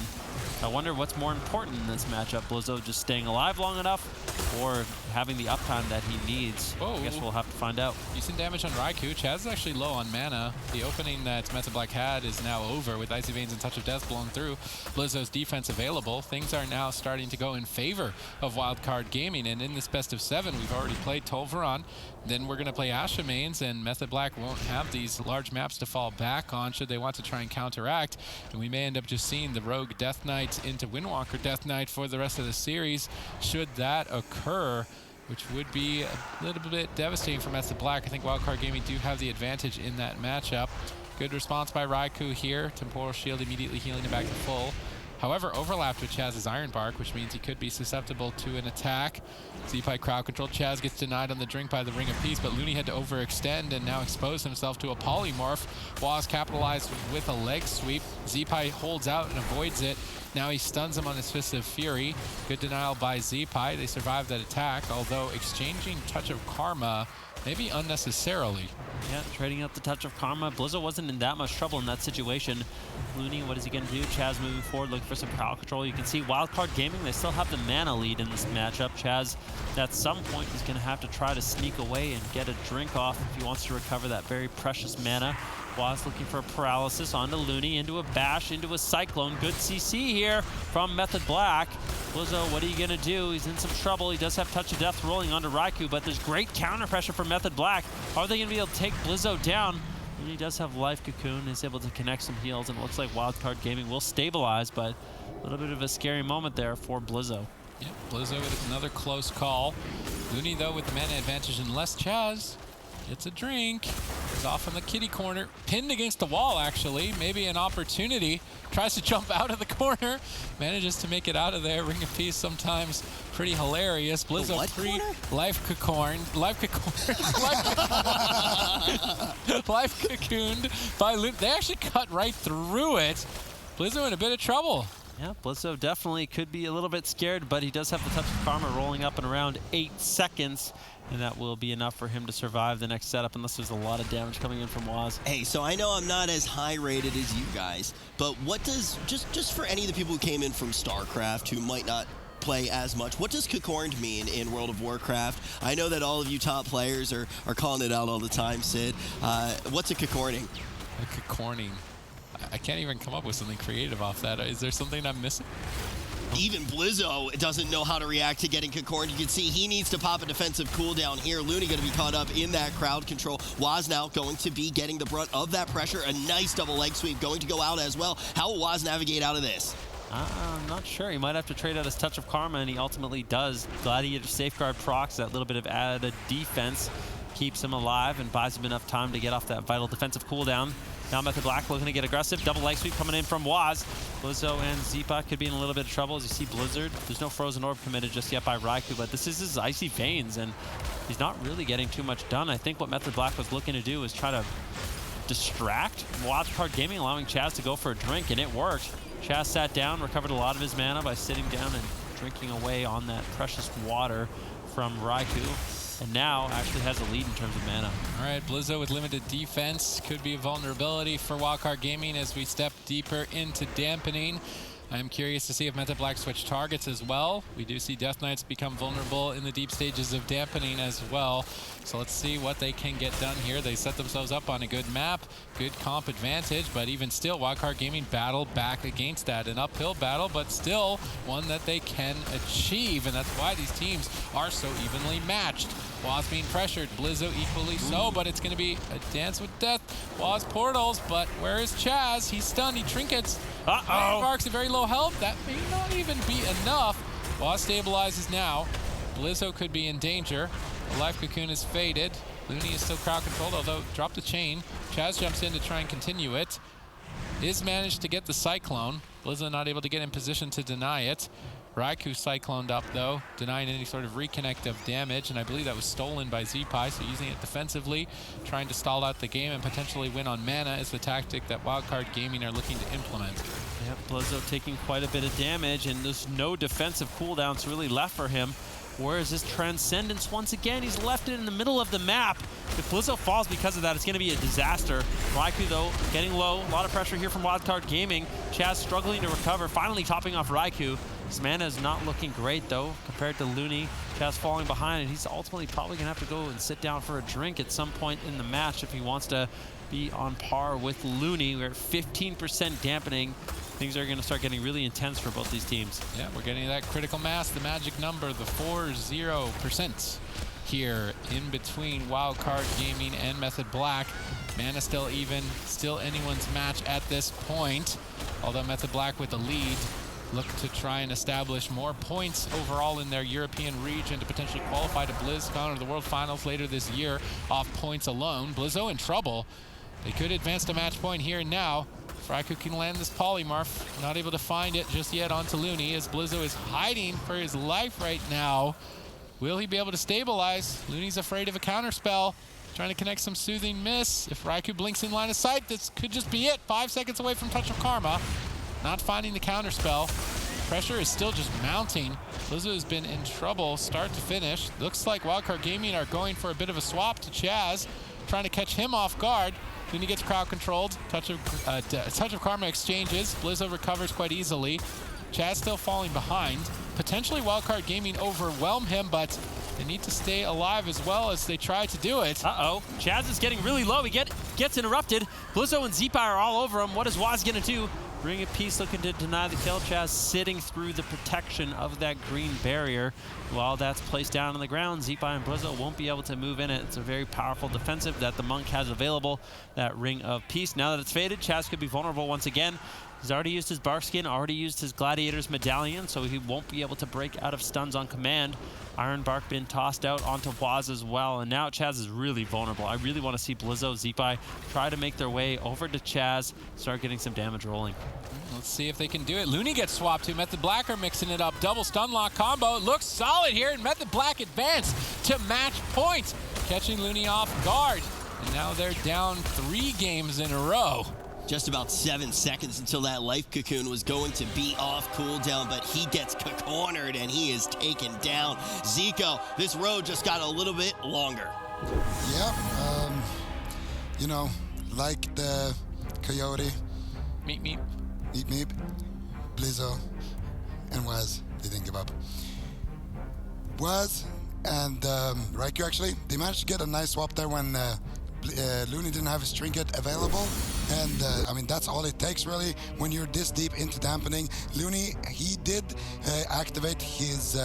I wonder what's more important in this matchup, Blizzo just staying alive long enough or having the uptime that he needs. Whoa. I guess we'll have to find out. Decent damage on Raikou. Chaz is actually low on mana. The opening that Method Black had is now over with Icy Veins and Touch of Death blown through. Blizzo's defense available. Things are now starting to go in favor of Wildcard Gaming, and in this best of 7, we've already played Tolvaron. Then we're going to play Asha Mains, and Method Black won't have these large maps to fall back on should they want to try and counteract. And we may end up just seeing the Rogue Death Knight into Windwalker Death Knight for the rest of the series, should that occur, which would be a little bit devastating for Method Black. I think Wildcard Gaming do have the advantage in that matchup. Good response by Raikou here. Temporal Shield immediately healing him back to full. However, overlapped with Chaz's Iron Bark, which means he could be susceptible to an attack. Zeepai crowd control. Chaz gets denied on the drink by the Ring of Peace, but Looney had to overextend and now expose himself to a polymorph. Waz capitalized with a leg sweep. Zeepai holds out and avoids it. Now he stuns him on his Fist of Fury. Good denial by Zeepai. They survived that attack, although exchanging Touch of Karma maybe unnecessarily. Yeah, trading out the Touch of Karma. Blizzo wasn't in that much trouble in that situation. Looney, what is he going to do? Chaz moving forward, looking for some crowd control. You can see Wildcard Gaming, they still have the mana lead in this matchup. Chaz, at some point, is going to have to try to sneak away and get a drink off if he wants to recover that very precious mana. Waz looking for a paralysis onto Looney, into a bash, into a Cyclone. Good CC here from Method Black. Blizzo, what are you going to do? He's in some trouble. He does have Touch of Death rolling onto Raikou, but there's great counter pressure from Method Black. Are they going to be able to take Blizzo down? And he does have Life Cocoon, is able to connect some heals, and it looks like Wildcard Gaming will stabilize, but a little bit of a scary moment there for Blizzo. Yep, Blizzo with another close call. Looney, though, with the mana advantage, unless Chaz gets a drink. He's off in the kitty corner. Pinned against the wall, actually. Maybe an opportunity. Tries to jump out of the corner. Manages to make it out of there. Ring of Peace sometimes pretty hilarious. Blizzo life cocooned. Life cocooned by Looney. They actually cut right through it. Blizzo in a bit of trouble. Yeah, Blizzo definitely could be a little bit scared, but he does have the touch of karma rolling up in around 8 seconds, and that will be enough for him to survive the next setup unless there's a lot of damage coming in from Waz. Hey, so I know I'm not as high rated as you guys, but what does, just for any of the people who came in from StarCraft who might not play as much, what does Kakorned mean in World of Warcraft? I know that all of you top players are calling it out all the time, Sid. What's a Kakorning? A Kakorning. I can't even come up with something creative off that. Is there something I'm missing? Even Blizzo doesn't know how to react to getting Kakorned. You can see he needs to pop a defensive cooldown here. Looney going to be caught up in that crowd control. Waz now going to be getting the brunt of that pressure. A nice double leg sweep going to go out as well. How will Waz navigate out of this? I'm not sure. He might have to trade out his Touch of Karma, and he ultimately does. Gladiator Safeguard procs, that little bit of added defense keeps him alive and buys him enough time to get off that vital defensive cooldown. Now Method Black looking to get aggressive. Double leg sweep coming in from Waz. Blizzo and Zeepa could be in a little bit of trouble. As you see Blizzard, there's no Frozen Orb committed just yet by Raikou, but this is his Icy Veins, and he's not really getting too much done. I think what Method Black was looking to do is try to distract Wildcard Gaming, allowing Chaz to go for a drink, and it worked. Chaz sat down, recovered a lot of his mana by sitting down and drinking away on that precious water from Raikou. And now actually has a lead in terms of mana. All right, Blizzo with limited defense could be a vulnerability for Wildcard Gaming as we step deeper into dampening. I'm curious to see if Method Black switch targets as well. We do see Death Knights become vulnerable in the deep stages of dampening as well. So let's see what they can get done here. They set themselves up on a good map, good comp advantage, but even still, Wildcard Gaming battle back against that. An uphill battle, but still one that they can achieve, and that's why these teams are so evenly matched. Waz being pressured, Blizzo equally so, but it's going to be a dance with death. Waz portals, but where is Chaz? He's stunned, he trinkets. Barks at very low health. That may not even be enough. Waz stabilizes now. Blizzo could be in danger. The life cocoon is faded. Looney is still crowd controlled, although dropped the chain. Chaz jumps in to try and continue it. Is managed to get the Cyclone. Blizzo not able to get in position to deny it. Raikou cycloned up though, denying any sort of reconnect of damage, and I believe that was stolen by Zeepai, so using it defensively, trying to stall out the game and potentially win on mana is the tactic that Wildcard Gaming are looking to implement. Yep, Blizzo taking quite a bit of damage, and there's no defensive cooldowns really left for him. Where is his Transcendence? Once again, he's left it in the middle of the map. If Blizzo falls because of that, it's going to be a disaster. Raikou, though, getting low. A lot of pressure here from Wildcard Gaming. Chaz struggling to recover, finally topping off Raikou. His mana is not looking great, though, compared to Looney. Chaz falling behind, and he's ultimately probably going to have to go and sit down for a drink at some point in the match if he wants to be on par with Looney. We're at 15% dampening. Things are going to start getting really intense for both these teams. Yeah, we're getting that critical mass, the magic number, the 40% here in between Wildcard Gaming and Method Black. Mana still even, still anyone's match at this point. Although Method Black with the lead look to try and establish more points overall in their European region to potentially qualify to BlizzCon or the World Finals later this year off points alone. Blizzo in trouble. They could advance to match point here and now. Raikou can land this polymorph. Not able to find it just yet onto Looney as Blizzo is hiding for his life right now. Will he be able to stabilize? Looney's afraid of a counterspell. Trying to connect some soothing miss. If Raikou blinks in line of sight, this could just be it. 5 seconds away from Touch of Karma. Not finding the counterspell. Pressure is still just mounting. Blizzo has been in trouble start to finish. Looks like Wildcard Gaming are going for a bit of a swap to Chaz. Trying to catch him off guard. Looney gets crowd controlled. Touch of Karma exchanges. Blizzo recovers quite easily. Chaz still falling behind. Potentially Wildcard Gaming overwhelm him, but they need to stay alive as well as they try to do it. Chaz is getting really low. He gets interrupted. Blizzo and Zeepai are all over him. What is Waz gonna do? Ring of Peace looking to deny the kill. Chaz sitting through the protection of that green barrier. While that's placed down on the ground, Zeepai and Blizzo won't be able to move in it. It's a very powerful defensive that the Monk has available, that Ring of Peace. Now that it's faded, Chaz could be vulnerable once again. He's already used his Bark Skin, already used his Gladiator's Medallion, so he won't be able to break out of stuns on command. Iron Bark been tossed out onto Waz as well, and now Chaz is really vulnerable. I really want to see Blizzo, Zeepai try to make their way over to Chaz, start getting some damage rolling. Let's see if they can do it. Looney gets swapped to Method Black are mixing it up. Double stun lock combo. It looks solid here, and Method Black advance to match point, catching Looney off guard. And now they're down 3 games in a row. Just about 7 seconds until that life cocoon was going to be off cooldown, but he gets cornered and he is taken down. Zico, this road just got a little bit longer. Yep, you know, like the Coyote, Meep, meep. Meep Meep, Blizzo, and Waz, they didn't give up. Waz and Raikou, actually, they managed to get a nice swap there when Looney didn't have his trinket available, and I mean that's all it takes really when you're this deep into dampening. Looney, he did activate his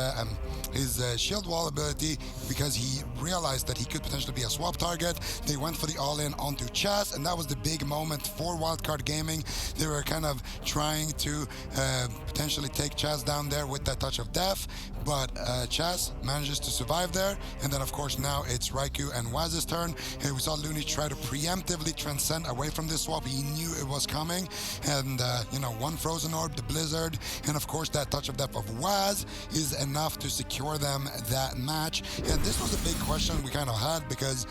shield wall ability because he realized that he could potentially be a swap target. They went for the all-in onto Chaz, and that was the big moment for Wildcard Gaming. They were kind of trying to potentially take Chaz down there with that touch of death, but Chaz manages to survive there, and then of course now it's Raikou and Waz's turn. We saw Looney try to preemptively transcend away from this swap. He knew it was coming, and you know, one frozen orb, the blizzard, and of course that touch of death of Waz is enough to secure them that match. And this was a big question we kind of had because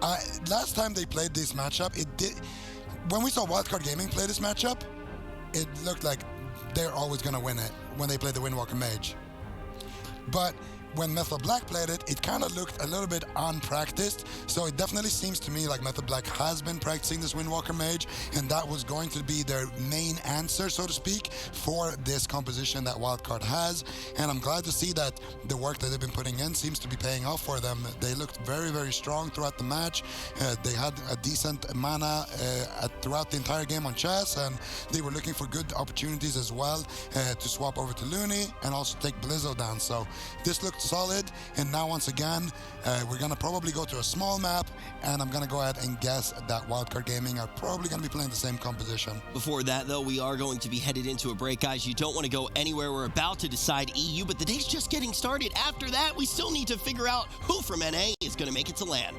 last time they played this matchup, when we saw Wildcard Gaming play this matchup, it looked like they're always going to win it when they play the Windwalker Mage. But when Method Black played it, it kind of looked a little bit unpracticed. So it definitely seems to me like Method Black has been practicing this Windwalker Mage, and that was going to be their main answer, so to speak, for this composition that Wildcard has. And I'm glad to see that the work that they've been putting in seems to be paying off for them. They looked very, very strong throughout the match. They had a decent mana throughout the entire game on Chess, and they were looking for good opportunities as well to swap over to Looney and also take Blizzo down. So this looked solid, and now once again we're gonna probably go to a small map, and I'm gonna go ahead and guess that Wildcard Gaming are probably gonna be playing the same composition. Before that, though, we are going to be headed into a break, guys. You don't want to go anywhere. We're about to decide EU, but the day's just getting started. After that, we still need to figure out who from NA is going to make it to LAN.